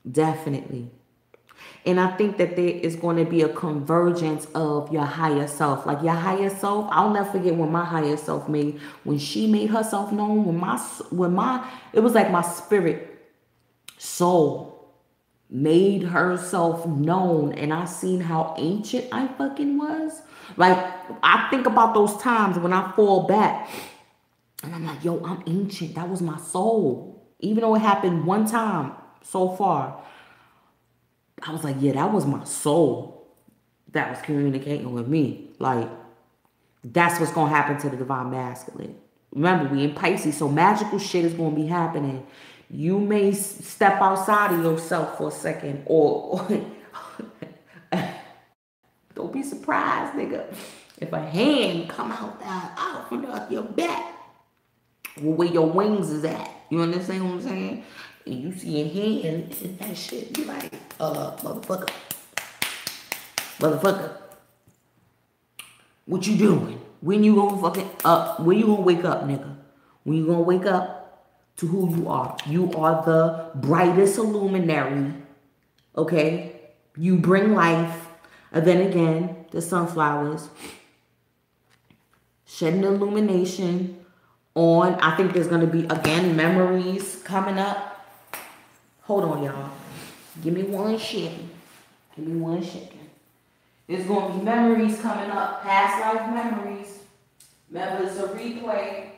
Definitely. And I think that there is going to be a convergence of your higher self. Like your higher self, I'll never forget when my higher self when she made herself known, it was like my spirit soul made herself known, and I seen how ancient I fucking was. Like, I think about those times when I fall back and I'm like, yo, I'm ancient. That was my soul. Even though it happened one time so far, I was like, yeah, that was my soul that was communicating with me. Like, that's what's going to happen to the divine masculine. Remember, we in Pisces, so magical shit is going to be happening. You may step outside of yourself for a second, or don't be surprised, nigga, if a hand come out from your back, where your wings is at. You understand what I'm saying? And you see a hand and that shit, you like, motherfucker, what you doing? When you gonna fucking up? When you gonna wake up, nigga? When you gonna wake up to who you are? You are the brightest luminary, okay? You bring life. And then again, the sunflowers shedding illumination on. I think there's gonna be, again, memories coming up. Hold on, y'all. Give me one second. Give me one second. There's going to be memories coming up. Past life memories. Remember, it's a replay.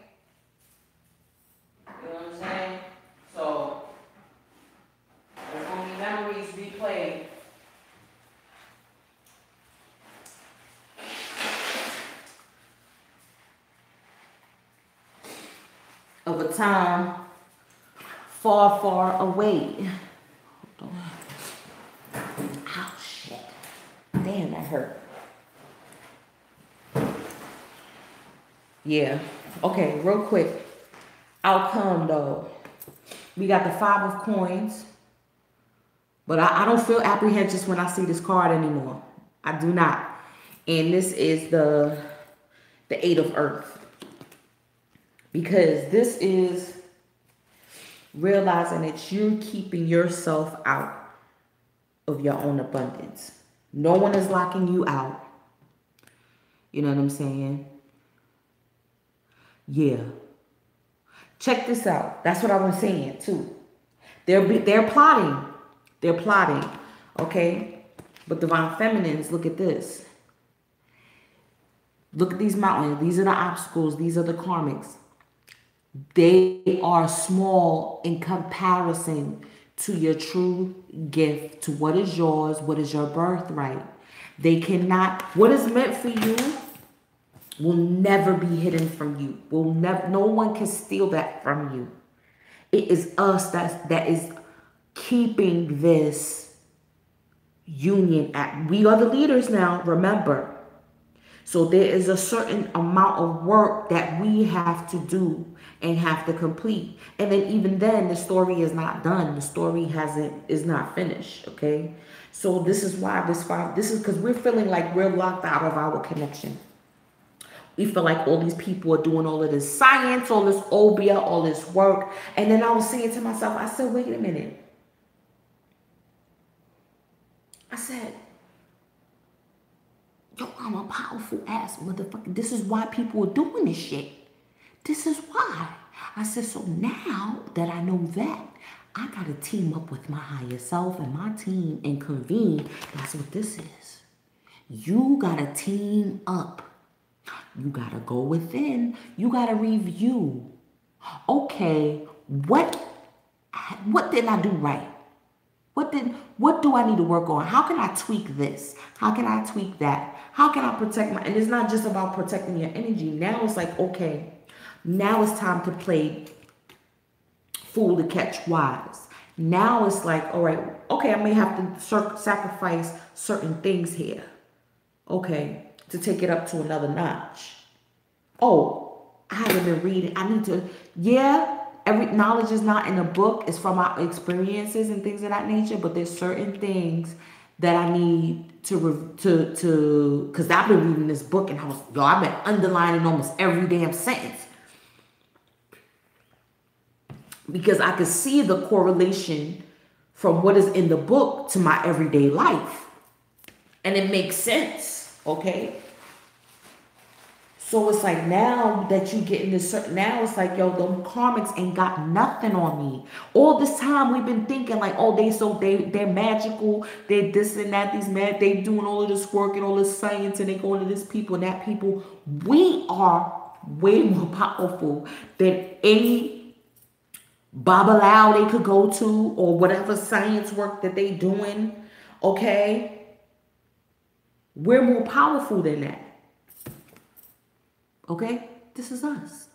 You know what I'm saying? So, there's going to be memories replayed. of a time far, far away. Hold on. Ow, shit. Damn, that hurt. Yeah. Okay, real quick. Outcome, though. We got the 5 of coins. But I don't feel apprehensive when I see this card anymore. I do not. And this is the 8 of earth. Because this is realizing that you're keeping yourself out of your own abundance. No one is locking you out. You know what I'm saying? Yeah. Check this out. That's what I was saying too. They're plotting. They're plotting. Okay? But divine feminines, look at this. Look at these mountains. These are the obstacles. These are the karmics. They are small in comparison to your true gift, to what is yours, what is your birthright. They cannot, what is meant for you will never be hidden from you. No one can steal that from you. It is us that is keeping this union at. We are the leaders now, remember. So there is a certain amount of work that we have to do and have to complete. And then even then, the story is not done. The story is not finished, okay? So this is why this is because we're feeling like we're locked out of our connection. We feel like all these people are doing all of this science, all this obia, all this work. And then I was saying to myself, I said, wait a minute. I said, yo, I'm a powerful ass motherfucker. This is why people are doing this shit. This is why. I said, so now that I know that, I got to team up with my higher self and my team and convene. That's what this is. You got to team up. You got to go within. You got to review. Okay, what did I do right? What do I need to work on? How can I tweak this? How can I tweak that? How can I protect and it's not just about protecting your energy. Now it's like, okay, now it's time to play fool to catch wise. Now it's like, all right, okay, I may have to sacrifice certain things here. Okay, to take it up to another notch. Oh, I haven't been reading. I need to, yeah, every knowledge is not in a book. It's from our experiences and things of that nature. But there's certain things that I need to, because I've been reading this book and I've been underlining almost every damn sentence. Because I could see the correlation from what is in the book to my everyday life. And it makes sense, okay? So it's like now that you get in this, now it's like, yo, them karmics ain't got nothing on me. All this time we've been thinking like, oh, they're magical, they this and that, they doing all of this work and all this science and they going to this people and that people. We are way more powerful than any Babalao they could go to or whatever science work that they doing, okay? We're more powerful than that. Okay? This is us.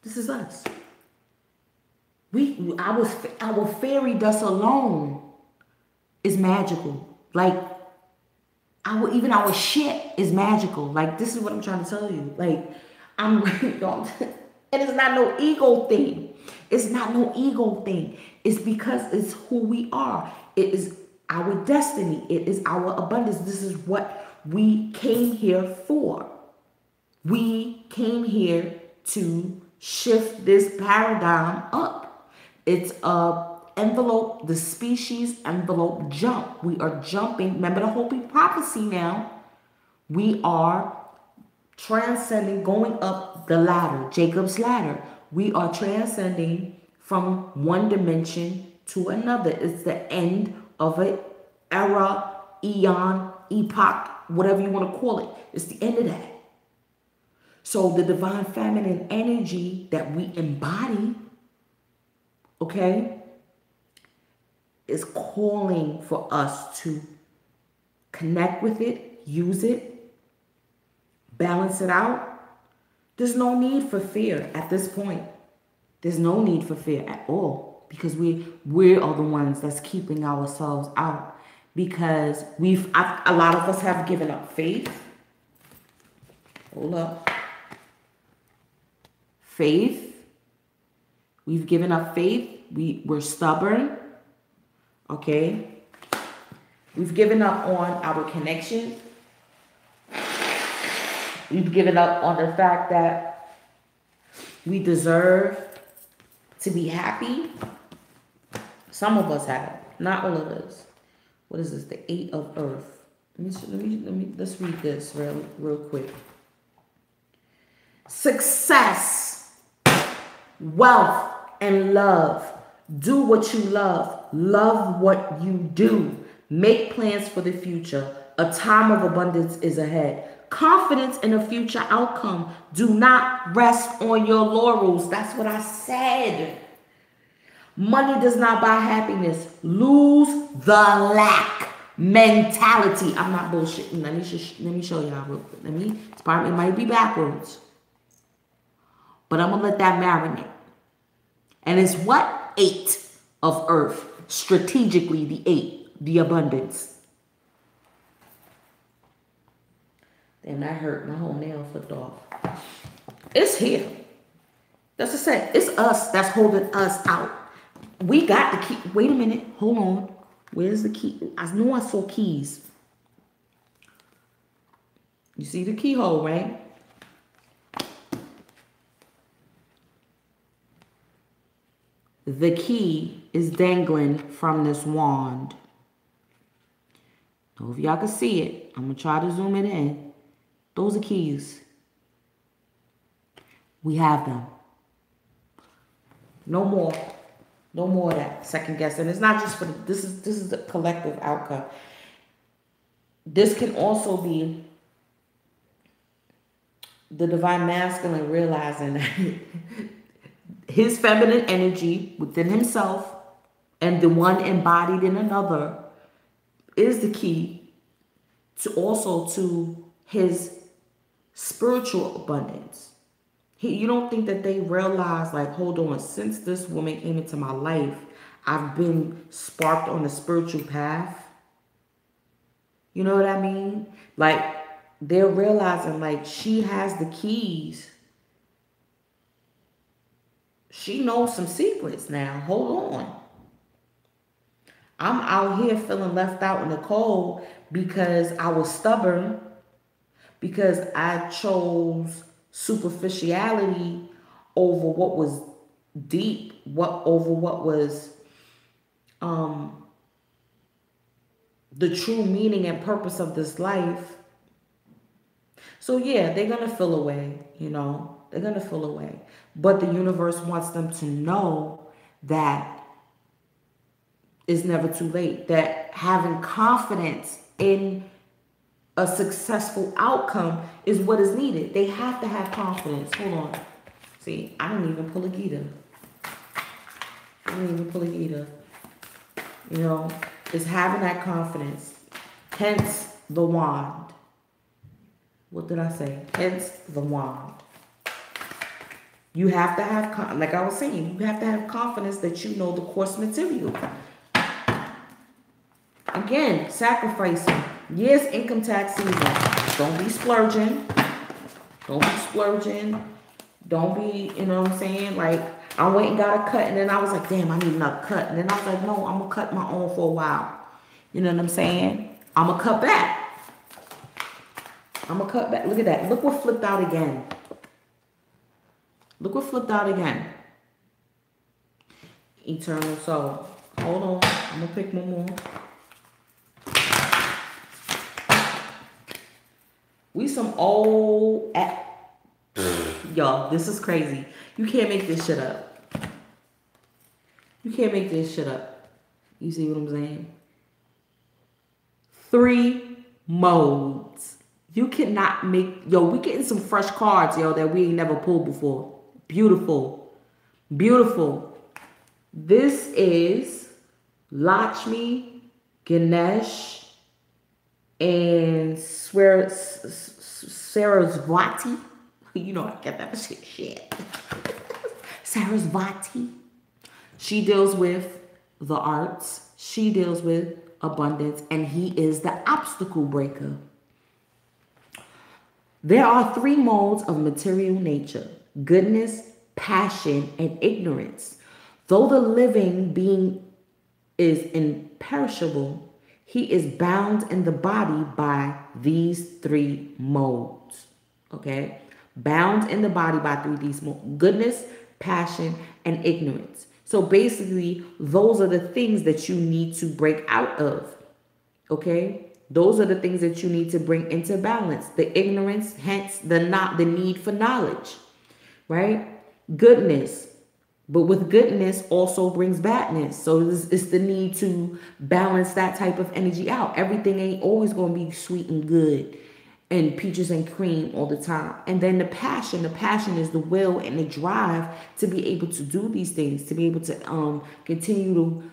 This is us. Our fairy dust alone is magical. Like, even our shit is magical. Like, this is what I'm trying to tell you. Like, I'm y'all. And it's not no ego thing. It's not no ego thing. It's because it's who we are. It is our destiny. It is our abundance. This is what we came here for. We came here to shift this paradigm up. It's the species envelope jump. We are jumping. Remember the Hopi prophecy now. We are transcending, going up the ladder, Jacob's ladder. We are transcending from one dimension to another. It's the end of an era, eon, epoch, whatever you want to call it. It's the end of that. So the divine feminine energy that we embody, okay, is calling for us to connect with it, use it, balance it out, There's no need for fear at this point. There's no need for fear at all, because we are the ones that's keeping ourselves out, because a lot of us have given up faith. Hold up. Faith. We've given up faith. We're stubborn. Okay. We've given up on our connection. We've given up on the fact that we deserve to be happy. Some of us have, not all of us. What is this? The 8 of Earth. Let's read this real quick. Success, wealth, and love. Do what you love. Love what you do. Make plans for the future. A time of abundance is ahead. Confidence in a future outcome. Do not rest on your laurels. That's what I said. Money does not buy happiness. Lose the lack mentality. I'm not bullshitting. Let me show y'all real quick. It might be backwards, but I'm gonna let that marinate. And it's what? 8 of Earth. Strategically, the 8, the abundance. Damn, that hurt. My whole nail flipped off. It's here. That's what I said. It's us that's holding us out. We got the key. Wait a minute. Hold on. Where's the key? I knew I saw keys. You see the keyhole, right? The key is dangling from this wand. Know if y'all can see it. I'm going to try to zoom it in. Those are keys. We have them. No more. No more of that second guessing. It's not just for this is the collective outcome. This can also be the divine masculine realizing that his feminine energy within himself and the one embodied in another is the key to his spiritual abundance. You don't think that they realize, like, hold on, since this woman came into my life, I've been sparked on the spiritual path? You know what I mean? Like, they're realizing, like, she has the keys. She knows some secrets now. Hold on. I'm out here feeling left out in the cold because I was stubborn, because I chose superficiality over what was deep, over what was the true meaning and purpose of this life. So yeah, they're gonna feel away, they're gonna feel away. But the universe wants them to know that it's never too late, that having confidence in a successful outcome is what is needed. They have to have confidence. Hold on. See, I didn't even pull a Gita. It's having that confidence. Hence the wand. What did I say? Hence the wand. You have to have, like I was saying, you have to have confidence that you know the course material. Again, sacrificing. Yes, income tax season. Don't be splurging. Don't be, you know what I'm saying? Like, I went and got a cut, and then I was like, damn, I need another cut. And then I was like, no, I'm going to cut my own for a while. You know what I'm saying? I'm going to cut back. Look at that. Look what flipped out again. Eternal soul. Hold on. I'm going to pick one more. We some old... Y'all, this is crazy. You can't make this shit up. You see what I'm saying? 3 modes. You cannot make... Yo, we getting some fresh cards, yo, that we ain't never pulled before. Beautiful. This is Lakshmi, Ganesh, and Saraswati. You know I get that shit. Sarasvati. She deals with the arts. She deals with abundance. And he is the obstacle breaker. There are 3 modes of material nature: goodness, passion, and ignorance. Though the living being is imperishable, he is bound in the body by these 3 modes. Okay? Bound in the body by 3 these modes: goodness, passion, and ignorance. So basically, those are the things that you need to break out of. Okay? Those are the things that you need to bring into balance. The ignorance, hence the need for knowledge, right? Goodness. But with goodness also brings badness. So it's the need to balance that type of energy out. Everything ain't always going to be sweet and good and peaches and cream all the time. And then the passion is the will and the drive to be able to do these things, to be able to continue to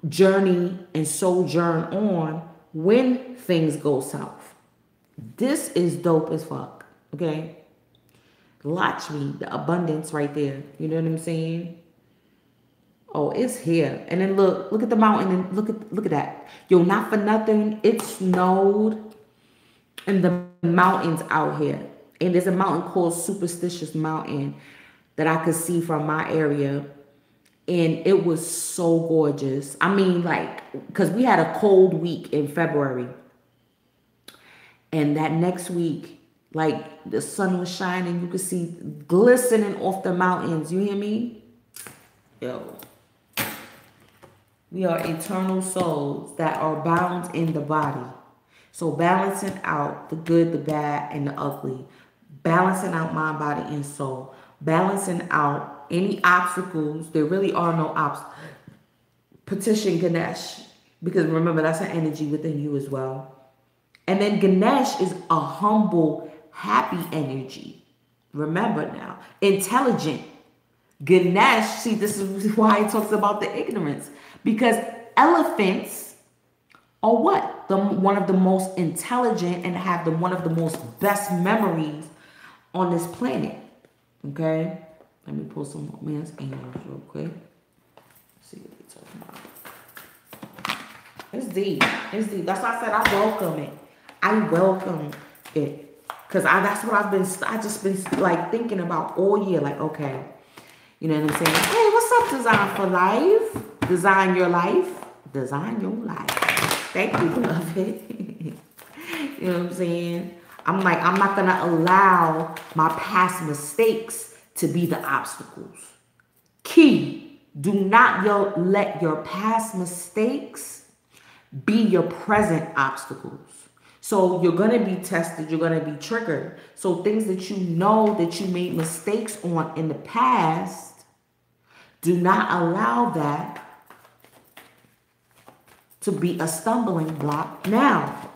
journey and sojourn on when things go south. This is dope as fuck, okay? Lakshmi, the abundance right there. You know what I'm saying? Oh, it's here. And then look at the mountain and look at that. Yo, not for nothing, it snowed in the mountains out here. And there's a mountain called Superstitious Mountain that I could see from my area. And it was so gorgeous. I mean, like, because we had a cold week in February. And that next week, like, the sun was shining. You could see glistening off the mountains. You hear me? Yo. We are eternal souls that are bound in the body. So balancing out the good, the bad, and the ugly. Balancing out mind, body, and soul. Balancing out any obstacles. There really are no obstacles. Petition Ganesh. Because remember, that's an energy within you as well. And then Ganesh is a humble, happy energy. Remember now. Intelligent. Ganesh, see, this is why he talks about the ignorance. Because elephants are what? One of the most intelligent and have one of the most best memories on this planet. Okay? Let me pull some man's angels real quick. See what they're talking about. It's deep. It's deep. That's why I said I welcome it. I welcome it. Because that's what I just been like thinking about all year. Like, okay. You know what I'm saying? Hey, what's up, Design for Life? Design your life. Design your life. Thank you, beloved. You know what I'm saying? I'm like, I'm not going to allow my past mistakes to be the obstacles. Key, do not let your past mistakes be your present obstacles. So you're going to be tested. You're going to be triggered. So things that you know that you made mistakes on in the past, do not allow that to be a stumbling block now.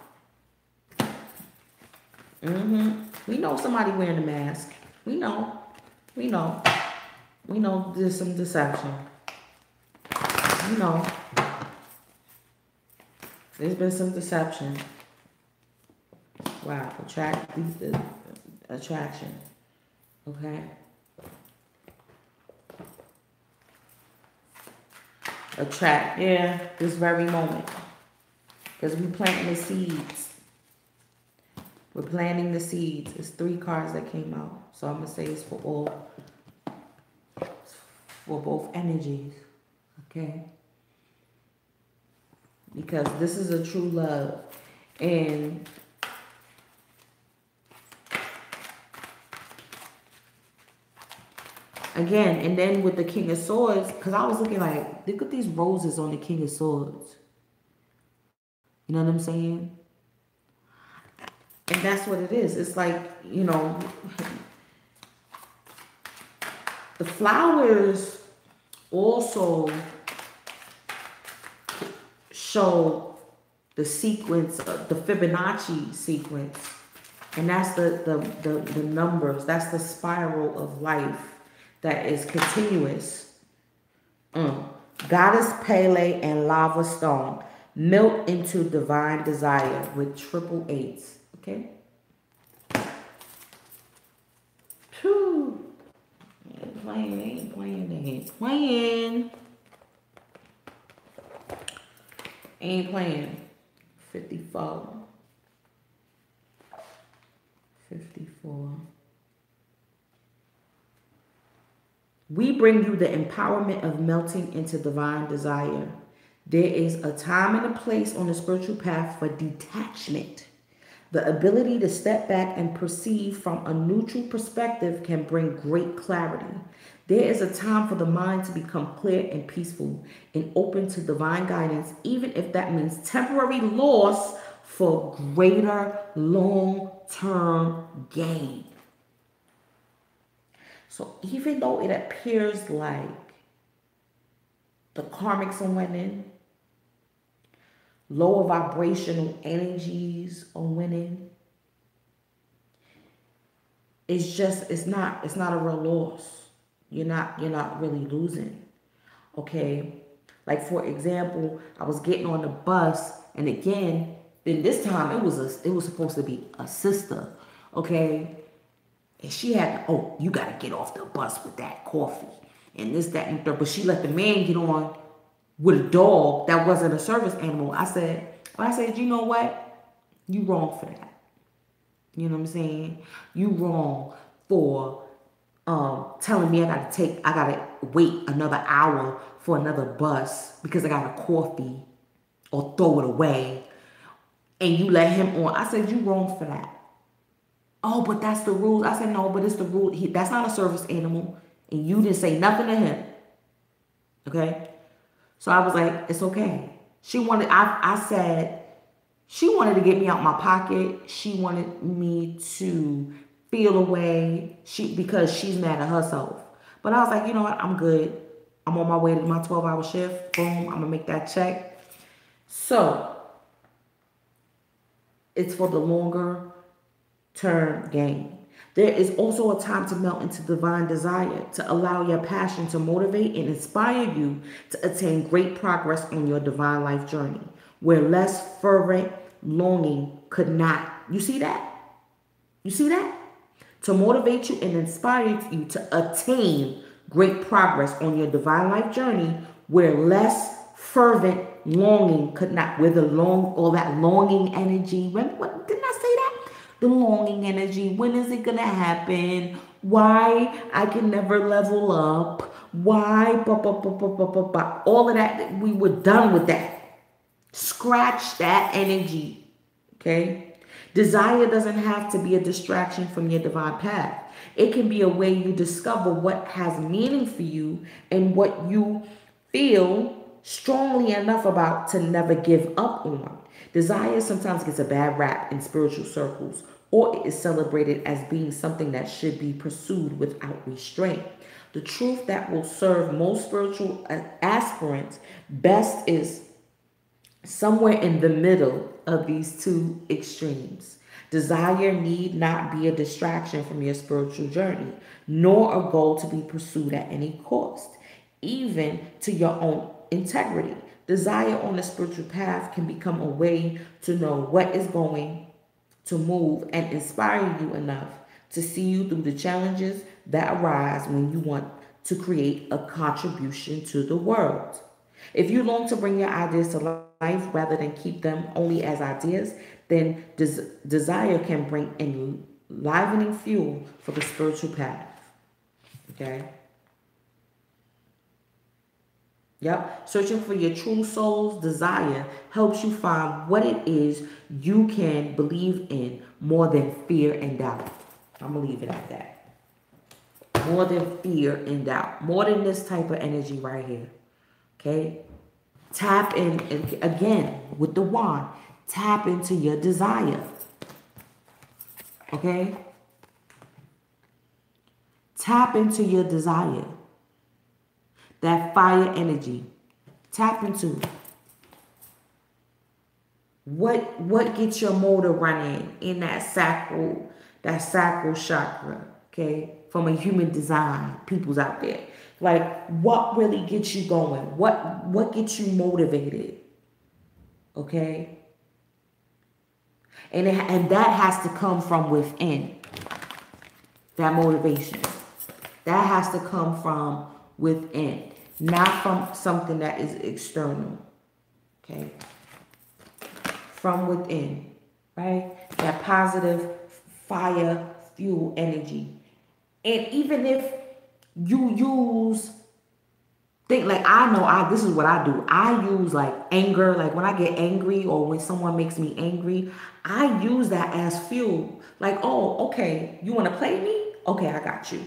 We know somebody wearing a mask. We know. We know there's some deception. We know. There's been some deception. Wow, attraction. Okay. Attract, yeah, this very moment. Because we're planting the seeds. We're planting the seeds. It's 3 cards that came out. So I'm going to say it's for both energies. Okay? Because this is a true love. And again, and then with the King of Swords, because I was looking like, look at these roses on the King of Swords. You know what I'm saying? And that's what it is. It's like, you know, the flowers also show the sequence, the Fibonacci sequence. And that's the numbers. That's the spiral of life that is continuous. Goddess Pele and Lava Stone. Melt into divine desire with 888s. Okay? playing. They ain't playing. They ain't playing. Ain't playing. 54. 54. We bring you the empowerment of melting into divine desire. There is a time and a place on the spiritual path for detachment. The ability to step back and perceive from a neutral perspective can bring great clarity. There is a time for the mind to become clear and peaceful and open to divine guidance, even if that means temporary loss for greater long-term gain. So even though it appears like the karmics are winning, lower vibrational energies are winning, it's not a real loss. You're not really losing. Okay? Like for example, I was getting on the bus, and again, then this time it was supposed to be a sister, okay? And she had, oh, you gotta get off the bus with that coffee and this, that, and the third. But she let the man get on with a dog that wasn't a service animal. I said, you know what? You wrong for that. You know what I'm saying? You wrong for telling me I gotta wait another hour for another bus because I got a coffee or throw it away, and you let him on. I said, you wrong for that. Oh, but that's the rules. I said, no, but it's the rule. That's not a service animal, and you didn't say nothing to him. Okay? So I was like, it's okay. I said, she wanted to get me out my pocket. She wanted me to feel away because she's mad at herself. But I was like, you know what? I'm good. I'm on my way to my 12-hour shift. Boom, I'm going to make that check. So it's for the longer term gain. There is also a time to melt into divine desire, to allow your passion to motivate and inspire you to attain great progress on your divine life journey, where less fervent longing could not. You see that? You see that? To motivate you and inspire you to attain great progress on your divine life journey, where less fervent longing could not. Where all that longing energy. What didn't I say that? The longing energy. When is it gonna happen? Why I can never level up? Why? All of that. We were done with that. Scratch that energy. Okay? Desire doesn't have to be a distraction from your divine path. It can be a way you discover what has meaning for you and what you feel strongly enough about to never give up on. Desire sometimes gets a bad rap in spiritual circles, or it is celebrated as being something that should be pursued without restraint. The truth that will serve most spiritual aspirants best is somewhere in the middle of these two extremes. Desire need not be a distraction from your spiritual journey, nor a goal to be pursued at any cost, even to your own integrity. Desire on the spiritual path can become a way to know what is going to move and inspire you enough to see you through the challenges that arise when you want to create a contribution to the world. If you long to bring your ideas to life rather than keep them only as ideas, then desire can bring enlivening fuel for the spiritual path. Okay? Yep. Searching for your true soul's desire helps you find what it is you can believe in more than fear and doubt. I'm going to leave it at that. More than fear and doubt. More than this type of energy right here. Okay? Tap in, again, with the wand. Tap into your desire. Okay? Tap into your desire. That fire energy. Tap into what gets your motor running in that sacral chakra, okay? From a human design, people's out there. Like, what really gets you going? What gets you motivated? Okay? And that has to come from within. That motivation. That has to come from within, not from something that is external. Okay? From within, right? That positive fire, fuel energy. And even if you use, think like I know, this is what I do. I use like anger, like when I get angry or when someone makes me angry, I use that as fuel. Like, oh, okay, you want to play me? Okay, I got you.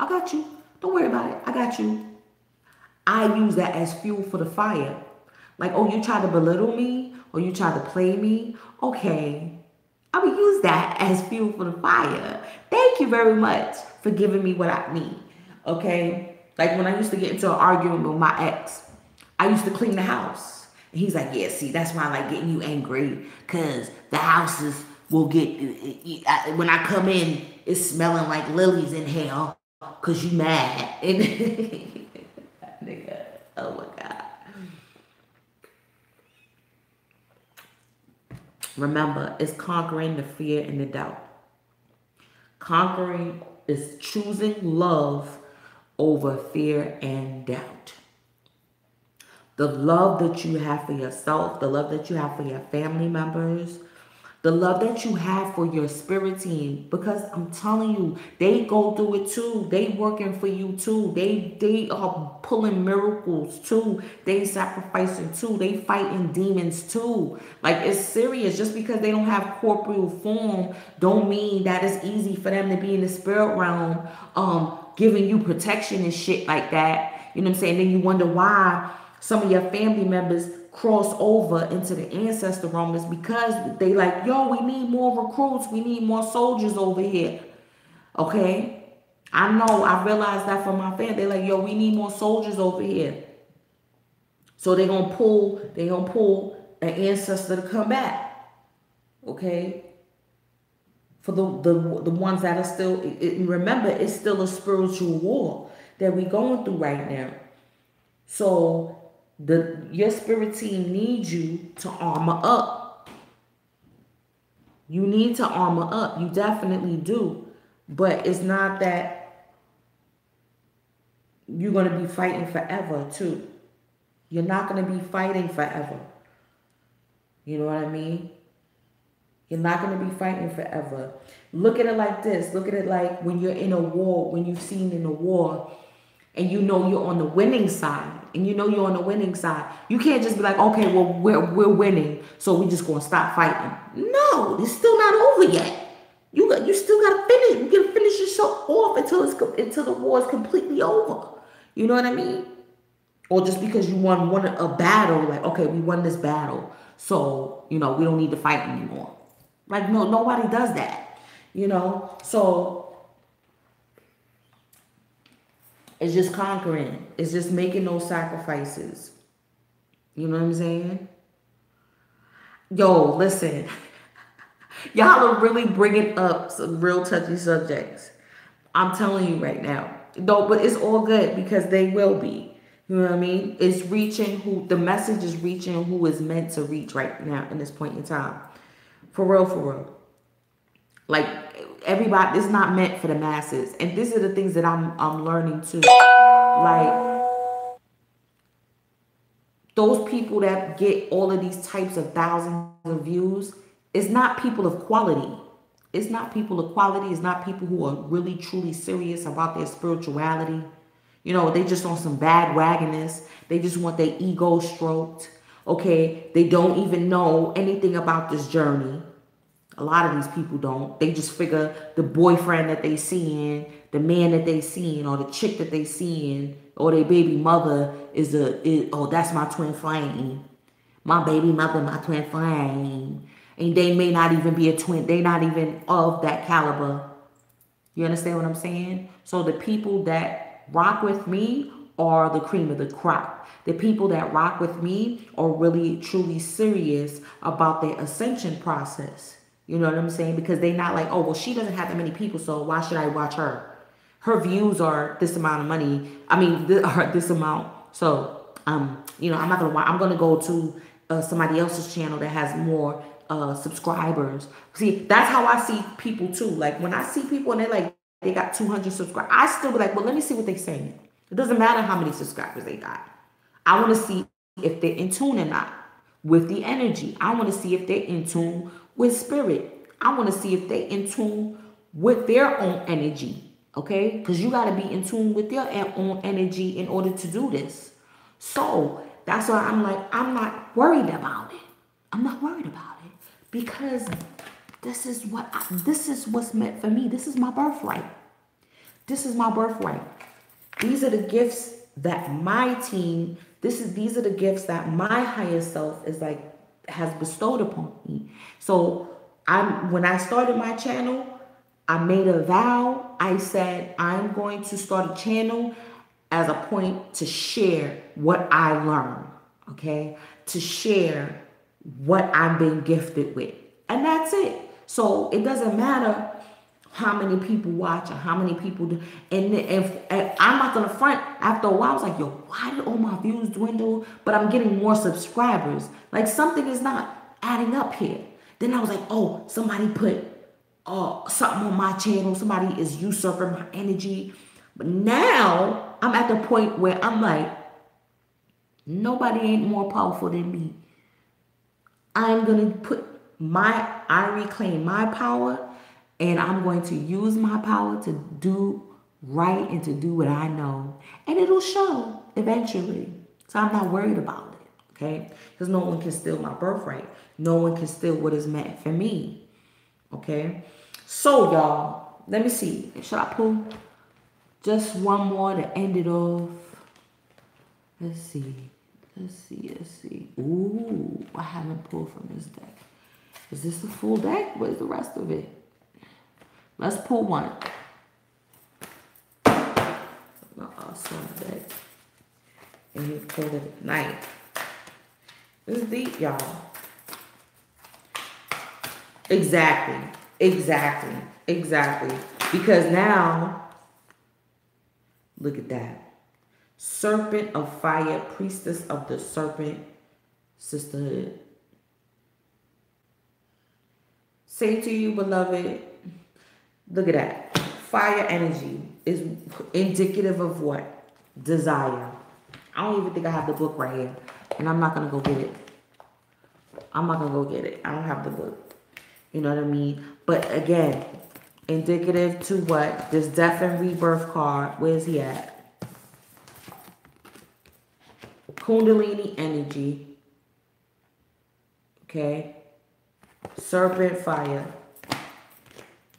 I got you. Don't worry about it. I got you. I use that as fuel for the fire. Like, oh, you try to belittle me or you try to play me? Okay, I will use that as fuel for the fire. Thank you very much for giving me what I need. Okay? Like when I used to get into an argument with my ex, I used to clean the house. And he's like, yeah, see, that's why I like getting you angry. Because the houses will get, when I come in, it's smelling like lilies in hell. Because you mad. And nigga, oh my God. Remember, it's conquering the fear and the doubt. Conquering is choosing love over fear and doubt. The love that you have for yourself, the love that you have for your family members, the love that you have for your spirit team, because I'm telling you, they go through it too. They working for you too. They are pulling miracles too. They sacrificing too. They fighting demons too. Like, it's serious. Just because they don't have corporeal form don't mean that it's easy for them to be in the spirit realm, giving you protection and shit like that. You know what I'm saying? Then you wonder why some of your family members cross over into the ancestor realm is because they like, yo, we need more recruits. We need more soldiers over here. Okay? I know. I realized that from my family. They're like, yo, we need more soldiers over here. So they're going to pull an ancestor to come back. Okay? For the ones that are still, remember, it's still a spiritual war that we're going through right now. So your spirit team needs you to armor up. You need to armor up. You definitely do. But it's not that you're going to be fighting forever too. You're not going to be fighting forever. You know what I mean? You're not going to be fighting forever. Look at it like this. Look at it like when you're in a war, when you've seen in a war, and you know you're on the winning side, and you know you're on the winning side. You can't just be like, okay, well, we're winning, so we're just going to stop fighting. No, it's still not over yet. You still got to finish. You got to finish yourself off until the war is completely over. You know what I mean? Or just because you won a battle, like, okay, we won this battle, so, you know, we don't need to fight anymore. Like, no, nobody does that, you know? So it's just conquering. It's just making those sacrifices. You know what I'm saying? Yo, listen. Y'all are really bringing up some real touchy subjects. I'm telling you right now. No, but it's all good because they will be. You know what I mean? It's reaching the message is reaching who is meant to reach right now in this point in time. For real, for real. Like, everybody, it's not meant for the masses. And these are the things that I'm learning too. Like, those people that get all of these types of thousands of views, it's not people of quality. It's not people of quality. It's not people who are really, truly serious about their spirituality. You know, they just on some bad wagoness. They just want their ego stroked. Okay, they don't even know anything about this journey. A lot of these people don't. They just figure the boyfriend that they seeing, the man that they seeing, or the chick that they seeing, or their baby mother is that's my twin flame. My baby mother, my twin flame. And they may not even be a twin. They not even of that caliber. You understand what I'm saying? So the people that rock with me are the cream of the crop. The people that rock with me are really, truly serious about their ascension process. You know what I'm saying? Because they're not like, oh, well, she doesn't have that many people, so why should I watch her? Her views are this amount of money. I mean, this amount. So, you know, I'm not going to watch. I'm going to go to somebody else's channel that has more subscribers. See, that's how I see people too. Like, when I see people and they're like, they got 200 subscribers, I still be like, well, let me see what they're saying. It doesn't matter how many subscribers they got. I want to see if they're in tune or not with the energy. I want to see if they're in tune with spirit. I want to see if they're in tune with their own energy. Okay? Because you got to be in tune with your own energy in order to do this. So that's why I'm like, I'm not worried about it. I'm not worried about it because this is what's meant for me. This is my birthright. This is my birthright. These are the gifts that my team, these are the gifts that my higher self has bestowed upon me. So when I started my channel, I made a vow. I said, I'm going to start a channel as a point to share what I learned, okay? To share what I'm being gifted with. And that's it. So it doesn't matter how many people watch or how many people do. And I'm not gonna front. After a while, I was like, yo, why did all my views dwindle? But I'm getting more subscribers. Like something is not adding up here. Then I was like, oh, somebody put something on my channel. Somebody is usurping my energy. But now I'm at the point where I'm like, nobody ain't more powerful than me. I'm gonna I reclaim my power. And I'm going to use my power to do right and to do what I know. And it'll show eventually. So I'm not worried about it, okay? Because no one can steal my birthright. No one can steal what is meant for me, okay? So, y'all, let me see. Should I pull just one more to end it off? Let's see. Ooh, I haven't pulled from this deck. Is this the full deck? Where's the rest of it? Let's pull one. My awesome deck. And you pulled it at night. This is deep, y'all. Exactly. Because now, look at that. Serpent of fire, priestess of the serpent, sisterhood. Say to you, beloved, look at that. Fire energy is indicative of what? Desire. I don't even think I have the book right here. And I'm not going to go get it. I don't have the book. You know what I mean? But again, indicative to what? This death and rebirth card. Where's he at? Kundalini energy. Okay. Serpent fire.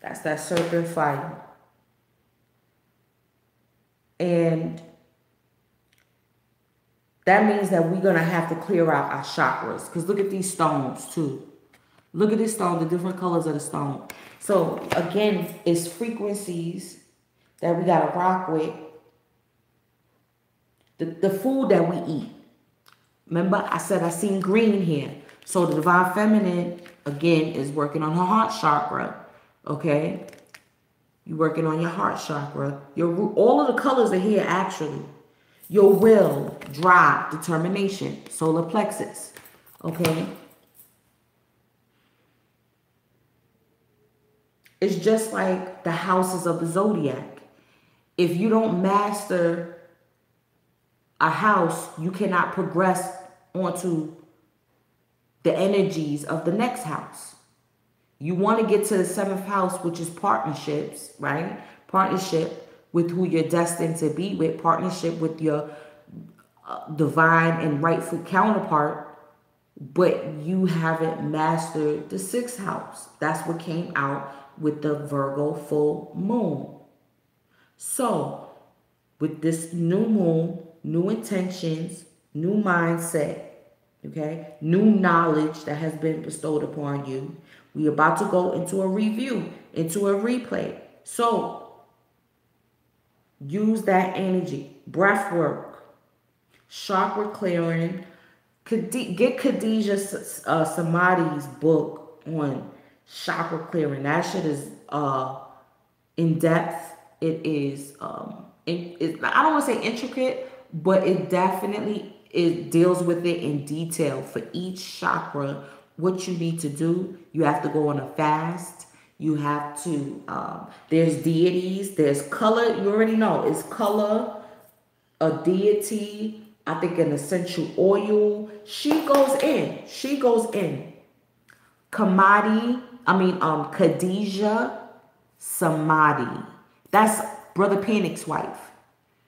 That's that serpent fire. And that means that we're going to have to clear out our chakras. Because look at these stones too. Look at this stone, the different colors of the stone. So again, it's frequencies that we got to rock with. The food that we eat. Remember, I said I seen green here. So the divine feminine, again, is working on her heart chakra. Okay? You're working on your heart chakra. All of the colors are here, actually. Your will, drive, determination, solar plexus. Okay? It's just like the houses of the zodiac. If you don't master a house, you cannot progress onto the energies of the next house. You want to get to the 7th house, which is partnerships, right? Partnership with who you're destined to be with. Partnership with your divine and rightful counterpart. But you haven't mastered the 6th house. That's what came out with the Virgo full moon. So, with this new moon, new intentions, new mindset, okay, new knowledge that has been bestowed upon you, we're about to go into a review, into a replay. So, use that energy, breath work, chakra clearing. Get Khadija Samadi's book on chakra clearing. That shit is in depth. It is I don't want to say intricate, but it definitely deals with it in detail for each chakra. What you need to do, you have to go on a fast. You have to, there's deities, there's color. You already know it's color, a deity, I think an essential oil. She goes in. She goes in. Khadija Samadhi. That's Brother Panic's wife.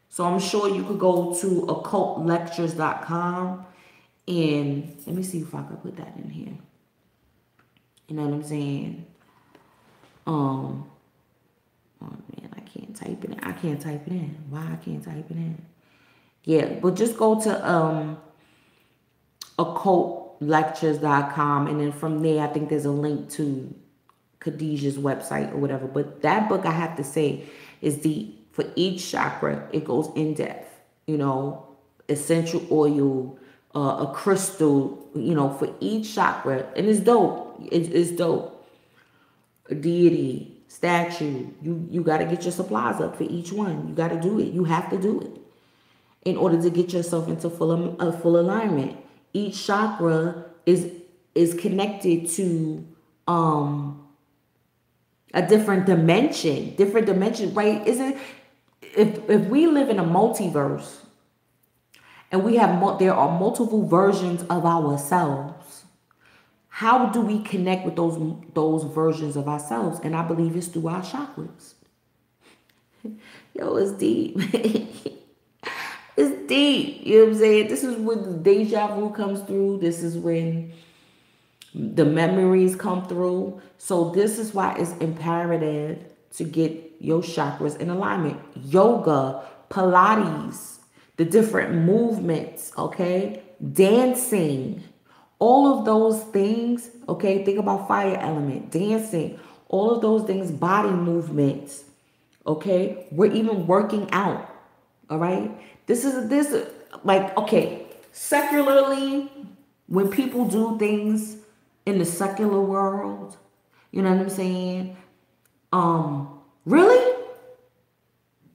So I'm sure you could go to occultlectures.com and let me see if I can put that in here. You know what I'm saying? Oh man, I can't type it in. I can't type it in. Why I can't type it in? Yeah, but just go to occultlectures.com and then from there I think there's a link to Khadijah's website or whatever. But that book, I have to say, is deep. For each chakra, it goes in depth. You know, essential oil, a crystal, you know, for each chakra. And it's dope. It's dope. A deity, statue. You got to get your supplies up for each one. You got to do it. You have to do it in order to get yourself into full alignment. Each chakra is connected to a different dimension, right? Isn't if we live in a multiverse and we have there are multiple versions of ourselves, how do we connect with those versions of ourselves? And I believe it's through our chakras. Yo, it's deep. It's deep. You know what I'm saying? This is when the deja vu comes through. This is when the memories come through. So this is why it's imperative to get your chakras in alignment. Yoga, Pilates, the different movements, okay? Dancing, all of those things, okay? Think about fire element, dancing, all of those things, body movements, okay? We're even working out, all right? This like, okay, secularly, when people do things in the secular world, you know what I'm saying? Really?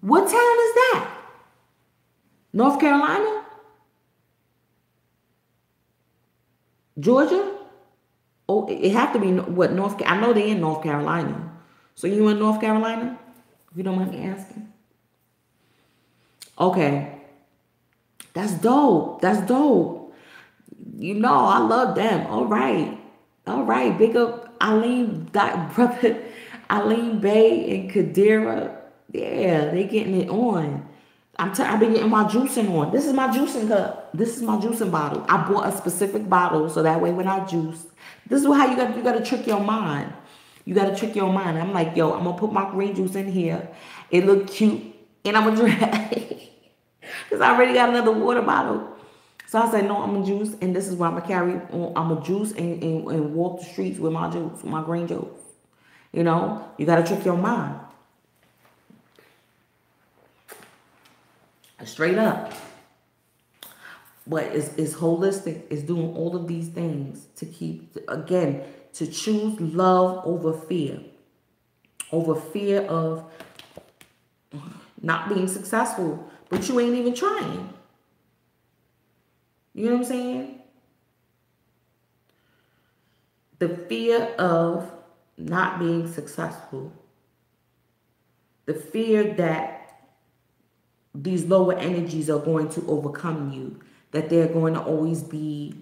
What town is that? North Carolina? Georgia? Oh, it have to be what I know they in North Carolina. So you in North Carolina? If you don't mind me asking. Okay. That's dope. That's dope. You know, I love them. All right. All right. Big up brother Eileen Bay and Kadira. Yeah, they getting it on. I've been getting my juicing on. This is my juicing cup. This is my juicing bottle. I bought a specific bottle so that way when I juice, this is how you got to trick your mind. You got to trick your mind. I'm like, yo, I'm going to put my green juice in here. It look cute. And I'm going to drink. Because I already got another water bottle. So I said, no, I'm going to juice. And this is what I'm going to carry. I'm going to juice and walk the streets with my juice, with my green juice. You know, you got to trick your mind. Straight up. But it's holistic. It's doing all of these things to keep, again, to choose love over fear. Over fear of not being successful. But you ain't even trying. You know what I'm saying? The fear of not being successful. The fear that these lower energies are going to overcome you. That they're going to always be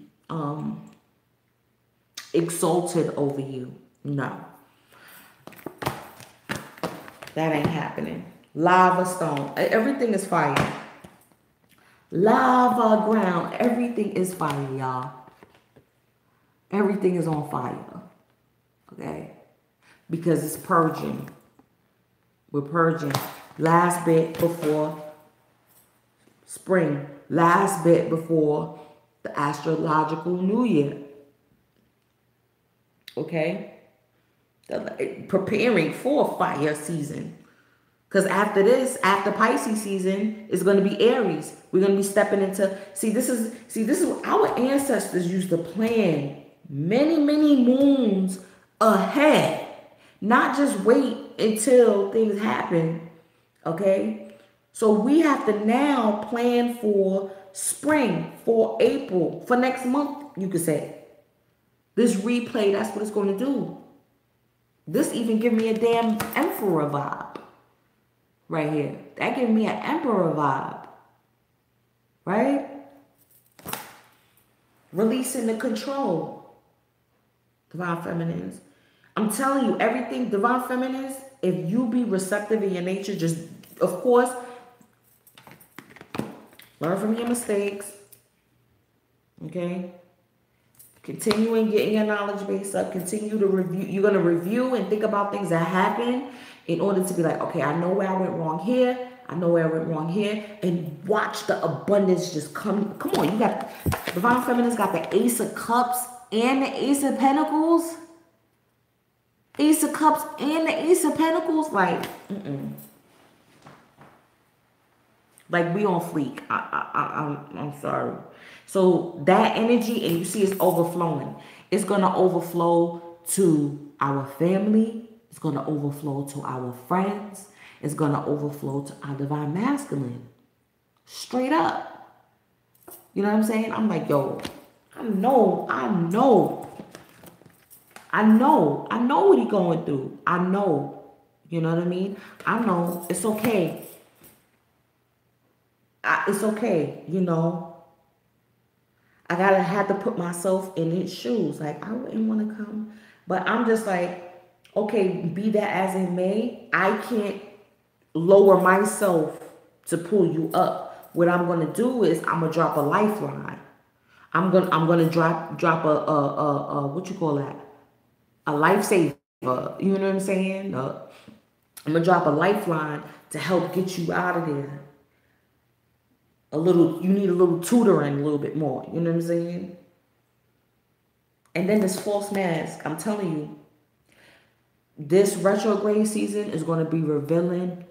exalted over you. No. That ain't happening. Lava stone. Everything is fire. Lava ground. Everything is fire, y'all. Everything is on fire. Okay? Because it's purging. We're purging. Last bit before spring. Last bit before the astrological new year. Okay? Preparing for fire season. Because after this, after Pisces season, it's going to be Aries. We're going to be stepping into, this is what our ancestors used to plan many, many moons ahead. Not just wait until things happen. Okay? So we have to now plan for spring, for April, for next month, you could say. This replay, that's what it's going to do. This even give me a damn emperor vibe right here. That give me an emperor vibe, right? Releasing the control, divine feminines. I'm telling you, everything, divine feminines, if you be receptive in your nature, just, of course, learn from your mistakes, okay? Continuing getting your knowledge base up, continue to review. You're going to review and think about things that happen in order to be like, okay, I know where I went wrong here. I know where I went wrong here. And watch the abundance just come. Come on, you got, divine feminines got the Ace of Cups and the Ace of Pentacles. Ace of Cups and the Ace of Pentacles. Like, like we on fleek. I'm sorry. So that energy, and you see it's overflowing. It's going to overflow to our family. It's going to overflow to our friends. It's going to overflow to our divine masculine. Straight up. You know what I'm saying? I'm like, yo, I know what he's going through. I know. You know what I mean? I know. It's okay. It's okay, you know. I had to put myself in his shoes. Like, I wouldn't want to come. But I'm just like, okay, be that as it may, I can't lower myself to pull you up. What I'm gonna do is I'm gonna drop a lifeline. I'm gonna drop a what you call that? A lifesaver. You know what I'm saying? I'm gonna drop a lifeline to help get you out of there. You need a little tutoring a little bit more. You know what I'm saying? And then this false mask, I'm telling you, this retrograde season is going to be revealing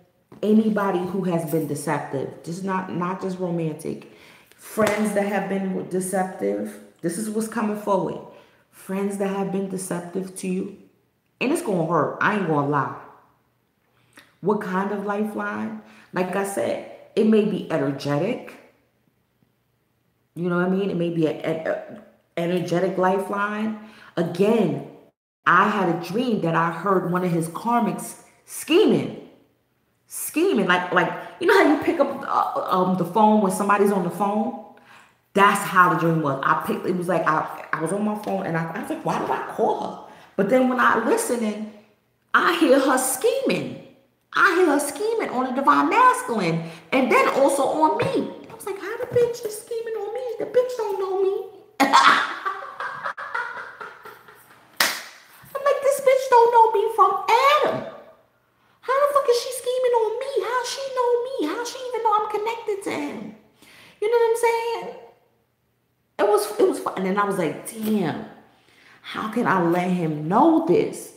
anybody who has been deceptive. Just not just romantic. Friends that have been deceptive. This is what's coming forward. Friends that have been deceptive to you. And it's going to hurt. I ain't going to lie. What kind of lifeline? Like I said, it may be energetic. You know what I mean? It may be an energetic lifeline. Again, I had a dream that I heard one of his karmics scheming. Like you know how you pick up the phone when somebody's on the phone? That's how the dream was. It was like I was on my phone and I was like, why did I call her? But then when I listening, I hear her scheming. I hear her scheming on the divine masculine, and then also on me. I was like, how the bitch is scheming on me? The bitch don't know me. I'm like, this bitch don't know me from Adam. How the fuck is she scheming on me? How she know me? How she even know I'm connected to him? You know what I'm saying? It was fun. And then I was like, damn, how can I let him know this?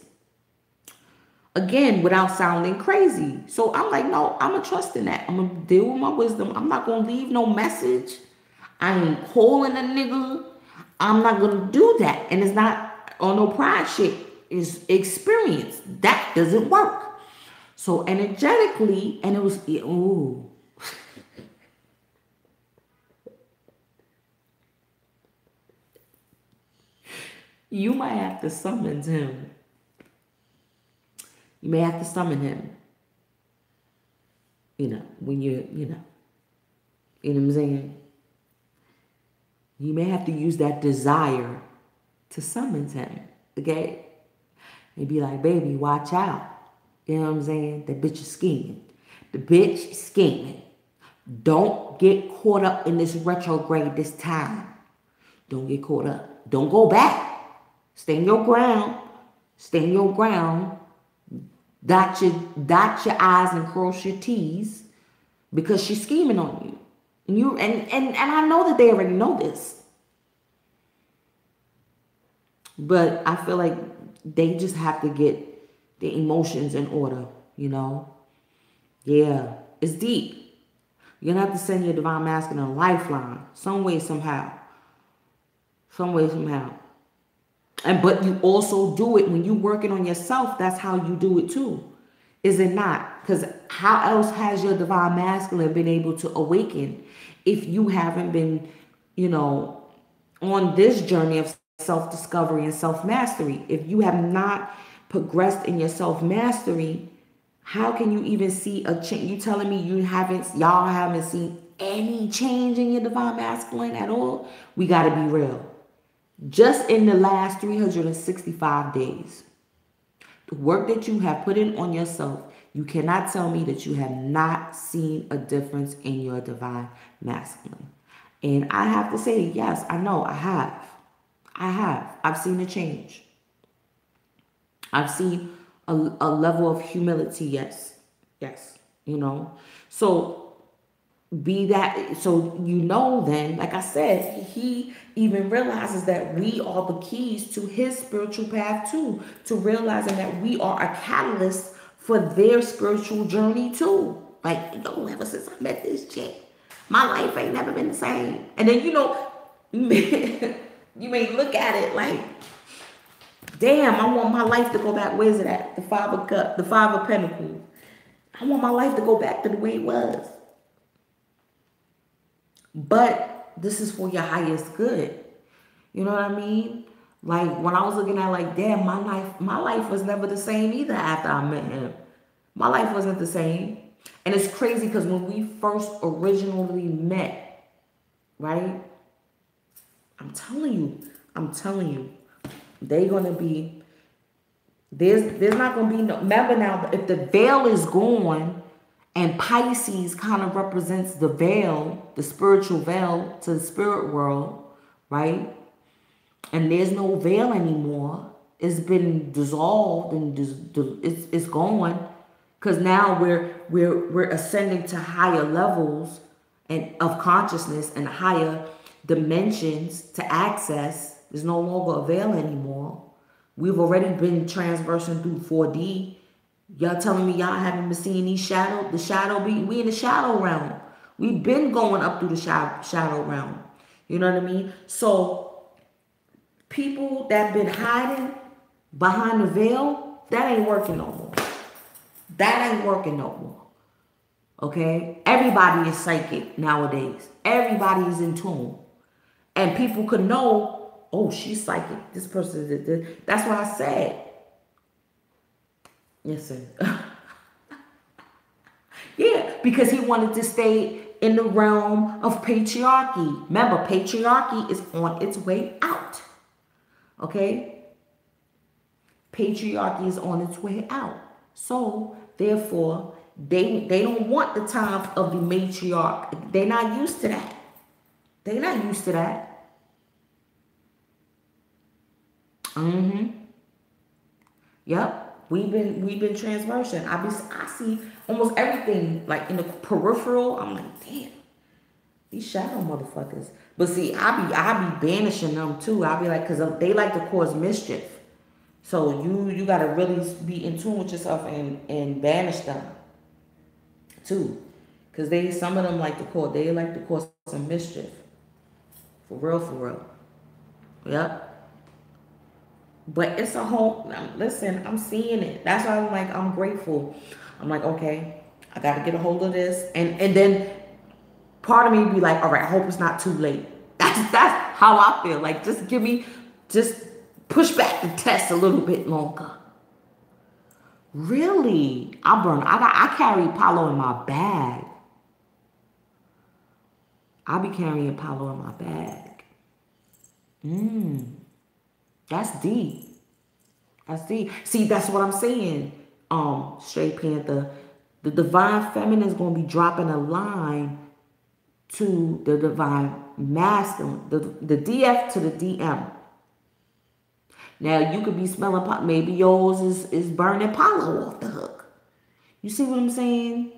Again, without sounding crazy. So I'm like, no, I'm going to trust in that. I'm going to deal with my wisdom. I'm not going to leave no message. I ain't calling a nigga. I'm not going to do that. And it's not on no pride shit. It's experience. That doesn't work. So energetically, and it was, ooh. You might have to summon him. You may have to summon him. You know, when you know what I'm saying? You may have to use that desire to summon him, okay? And be like, baby, watch out. You know what I'm saying? The bitch is scheming. The bitch is scheming. Don't get caught up in this retrograde this time. Don't get caught up. Don't go back. Stay in your ground. Stay in your ground. Dot your I's and cross your T's because she's scheming on you. And I know that they already know this. But I feel like they just have to get the emotions in order, you know? Yeah, it's deep. You're going to have to send your divine masculine a lifeline some way, somehow. Some way, somehow. But you also do it when you're working on yourself. That's how you do it too. Is it not? Because how else has your divine masculine been able to awaken if you haven't been, you know, on this journey of self-discovery and self-mastery? If you have not progressed in your self-mastery, how can you even see a change? You telling me y'all haven't seen any change in your divine masculine at all? We got to be real. Just in the last 365 days, the work that you have put in on yourself, you cannot tell me that you have not seen a difference in your divine masculine. And I have to say, yes, I know I have. I've seen a change. I've seen a level of humility, yes. You know. So then, like I said, he even realizes that we are the keys to his spiritual path too, to realizing that we are a catalyst for their spiritual journey too. Like, ever since I met this chick, my life ain't never been the same. And then, you may look at it like, damn, I want my life to go back. Where's it at? The Five of Pentacles. I want my life to go back to the way it was. But this is for your highest good. You know what I mean? Like, when I was looking at, like, damn, my life was never the same either after I met him. My life wasn't the same. And it's crazy because when we first originally met, right? I'm telling you, they're going to be, there's not going to be no, remember now, if the veil is gone, and Pisces kind of represents the veil, the spiritual veil to the spirit world, right? And there's no veil anymore. It's been dissolved and it's gone. Because now we're ascending to higher levels and of consciousness and higher dimensions to access. There's no longer a veil anymore. We've already been transversing through 4D. Y'all telling me y'all haven't been seeing the shadow we in the shadow realm. We've been going up through the shadow realm. You know what I mean? So people that been hiding behind the veil, that ain't working no more. That ain't working no more. Okay? Everybody is psychic nowadays. Everybody is in tune. And people could know, oh, she's psychic. This person did this. That's what I said. Yes, sir. Yeah, because he wanted to stay in the realm of patriarchy. Remember, patriarchy is on its way out. Okay? Patriarchy is on its way out. So, therefore, they don't want the time of the matriarch. They're not used to that. They're not used to that. Yep. We've been transversing. I see almost everything like in the peripheral. I'm like, damn, these shadow motherfuckers. But see, I be banishing them too. I be like, because they like to cause mischief. So you gotta really be in tune with yourself and banish them too, because some of them like to cause some mischief. For real. Yep. But it's a whole, listen, I'm seeing it. That's why I'm like, I'm grateful. I'm like, okay, I got to get a hold of this. And then part of me be like, all right, I hope it's not too late. That's how I feel. Like, just push back the test a little bit longer. Really? I carry Apollo in my bag. I be carrying Apollo in my bag. That's deep. That's deep. See, that's what I'm saying. Straight Panther. The divine feminine is going to be dropping a line to the divine masculine. The DF to the DM. Now, you could be smelling, maybe yours is burning Apollo off the hook. You see what I'm saying?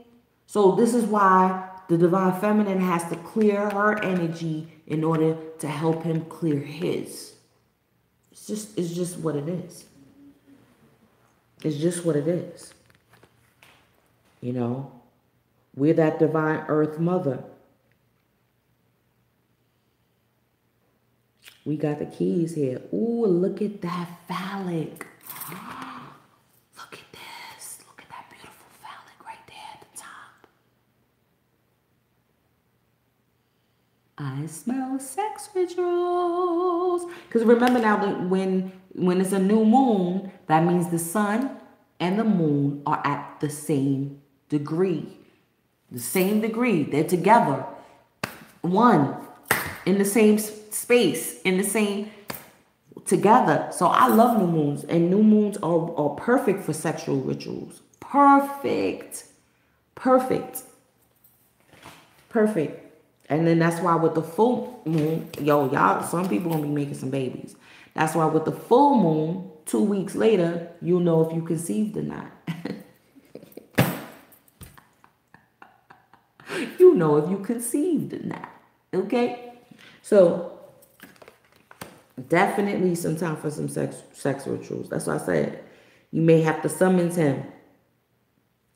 So this is why the divine feminine has to clear her energy in order to help him clear his. It's just what it is. It's just what it is. You know, we're that divine earth mother. We got the keys here. Ooh, look at that phallic. Look at this. Look at that beautiful phallic right there at the top. I smell sex rituals. Because remember now that when it's a new moon, That means the sun and the moon are at the same degree. The same degree. They're together. One. In the same space. In the same... Together. So I love new moons. And new moons are perfect for sexual rituals. Perfect. Perfect. Perfect. And then that's why with the full moon, y'all, some people gonna be making some babies. That's why with the full moon, 2 weeks later, you'll know if you conceived or not. You know if you conceived or not. Okay? So, definitely some time for some sex rituals. That's why I said, you may have to summon him.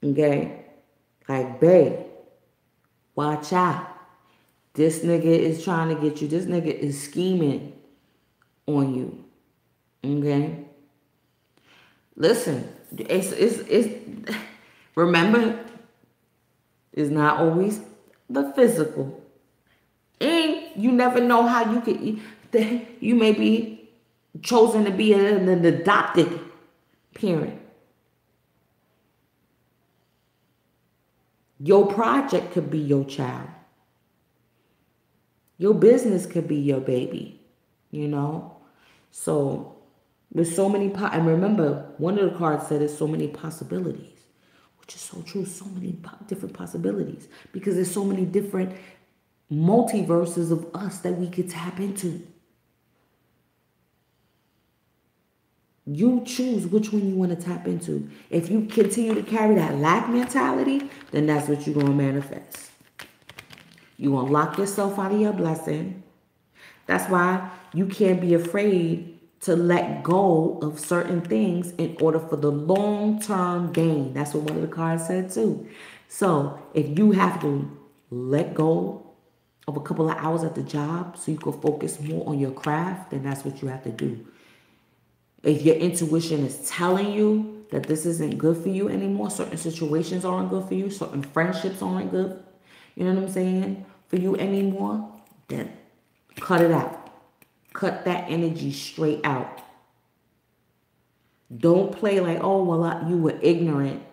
Okay? Like, babe, watch out. This nigga is trying to get you. This nigga is scheming on you. Okay? Listen, it's remember, it's not always the physical. And you never know how you could, you may be chosen to be an adopted parent. Your project could be your child. Your business could be your baby, you know? So, there's so many, and remember, one of the cards said there's so many possibilities, which is so true, so many different possibilities, because there's so many different multiverses of us that we could tap into. You choose which one you want to tap into. If you continue to carry that lack mentality, then that's what you're going to manifest. You're going to lock yourself out of your blessing. That's why you can't be afraid to let go of certain things in order for the long-term gain. That's what one of the cards said too. So if you have to let go of a couple of hours at the job so you can focus more on your craft, then that's what you have to do. If your intuition is telling you that this isn't good for you anymore, certain situations aren't good for you, certain friendships aren't good, you know what I'm saying, for you anymore, then cut it out. Cut that energy straight out. Don't play like, oh, well, you were ignorant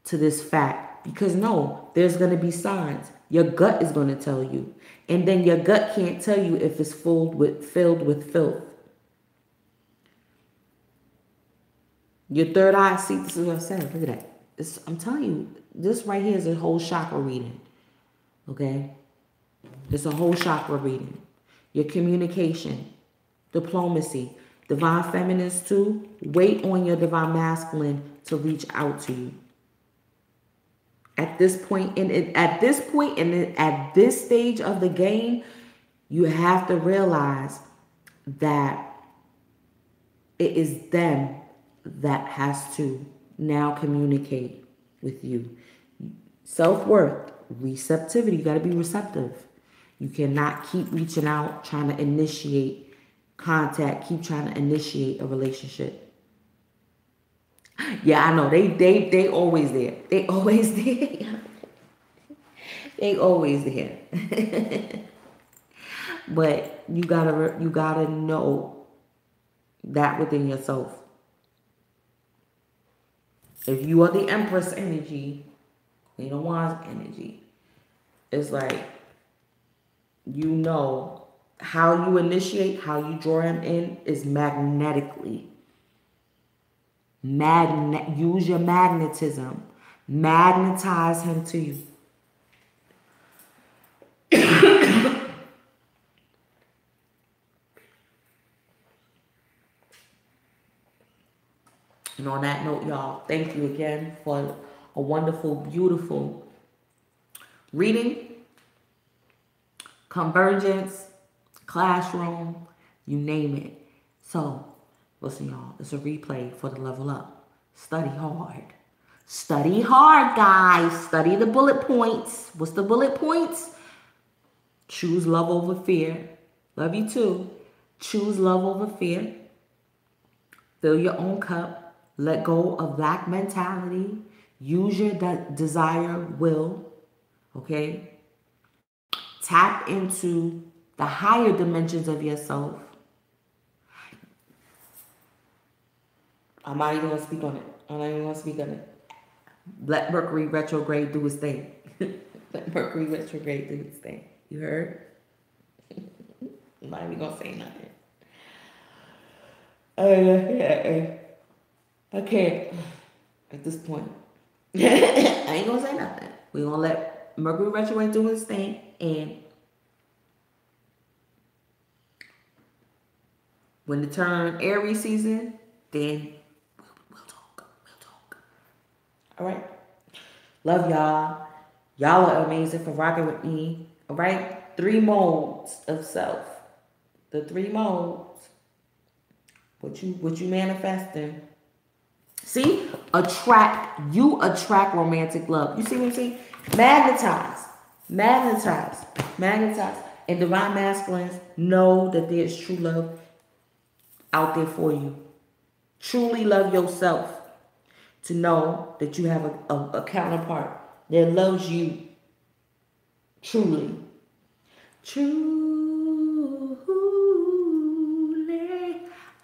to this fact. Because no, there's going to be signs. Your gut is going to tell you. And then your gut can't tell you if it's filled with filth. Your third eye, see, this is what I said. Look at that. I'm telling you, this right here is a whole chakra reading. Okay? It's a whole chakra reading. Your communication, diplomacy, divine feminines too. Wait on your divine masculine to reach out to you. At this point, at this stage of the game, you have to realize that it is them that has to now communicate with you. Self-worth, receptivity. You got to be receptive. You cannot keep reaching out, trying to initiate contact, keep trying to initiate a relationship. Yeah, I know. They always there. They always there. They always there. But you gotta know that within yourself. If you are the Empress energy, Queen of Wands energy, it's like, you know, how you initiate, how you draw him in is magnetically. Use your magnetism. Magnetize him to you. And on that note, y'all, thank you again for a wonderful, beautiful reading, convergence, classroom, you name it. So, listen, y'all, it's a replay for the level up. Study hard. Study hard, guys. Study the bullet points. What's the bullet points? Choose love over fear. Love you too. Choose love over fear. Fill your own cup. Let go of lack mentality. Use your desire will. Okay? Tap into the higher dimensions of yourself. I'm not even gonna speak on it. I'm not even gonna speak on it. Let Mercury retrograde do its thing. Let Mercury retrograde do its thing. You heard? I'm not even gonna say nothing. I can't at this point. I ain't gonna say nothing. We're gonna let Mercury retrograde do its thing, and when the turn Aries season, then we'll talk. We'll talk. All right. Love y'all. Y'all are amazing for rocking with me. All right. 3 modes of self. The 3 modes. What you manifesting? See, you attract romantic love. You see what I'm saying? Magnetize. And divine masculines know that there's true love out there for you. Truly love yourself to know that you have a counterpart that loves you truly. Truly,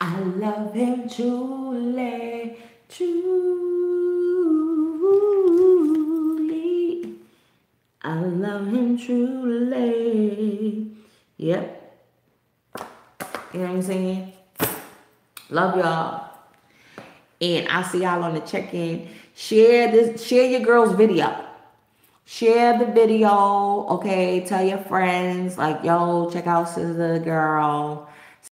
I love him truly. Truly, I love him truly. Yep. You know what I'm saying? Love y'all. And I'll see y'all on the check-in. Share your girl's video. Share the video, okay? Tell your friends, like, yo, check out Sister Girl.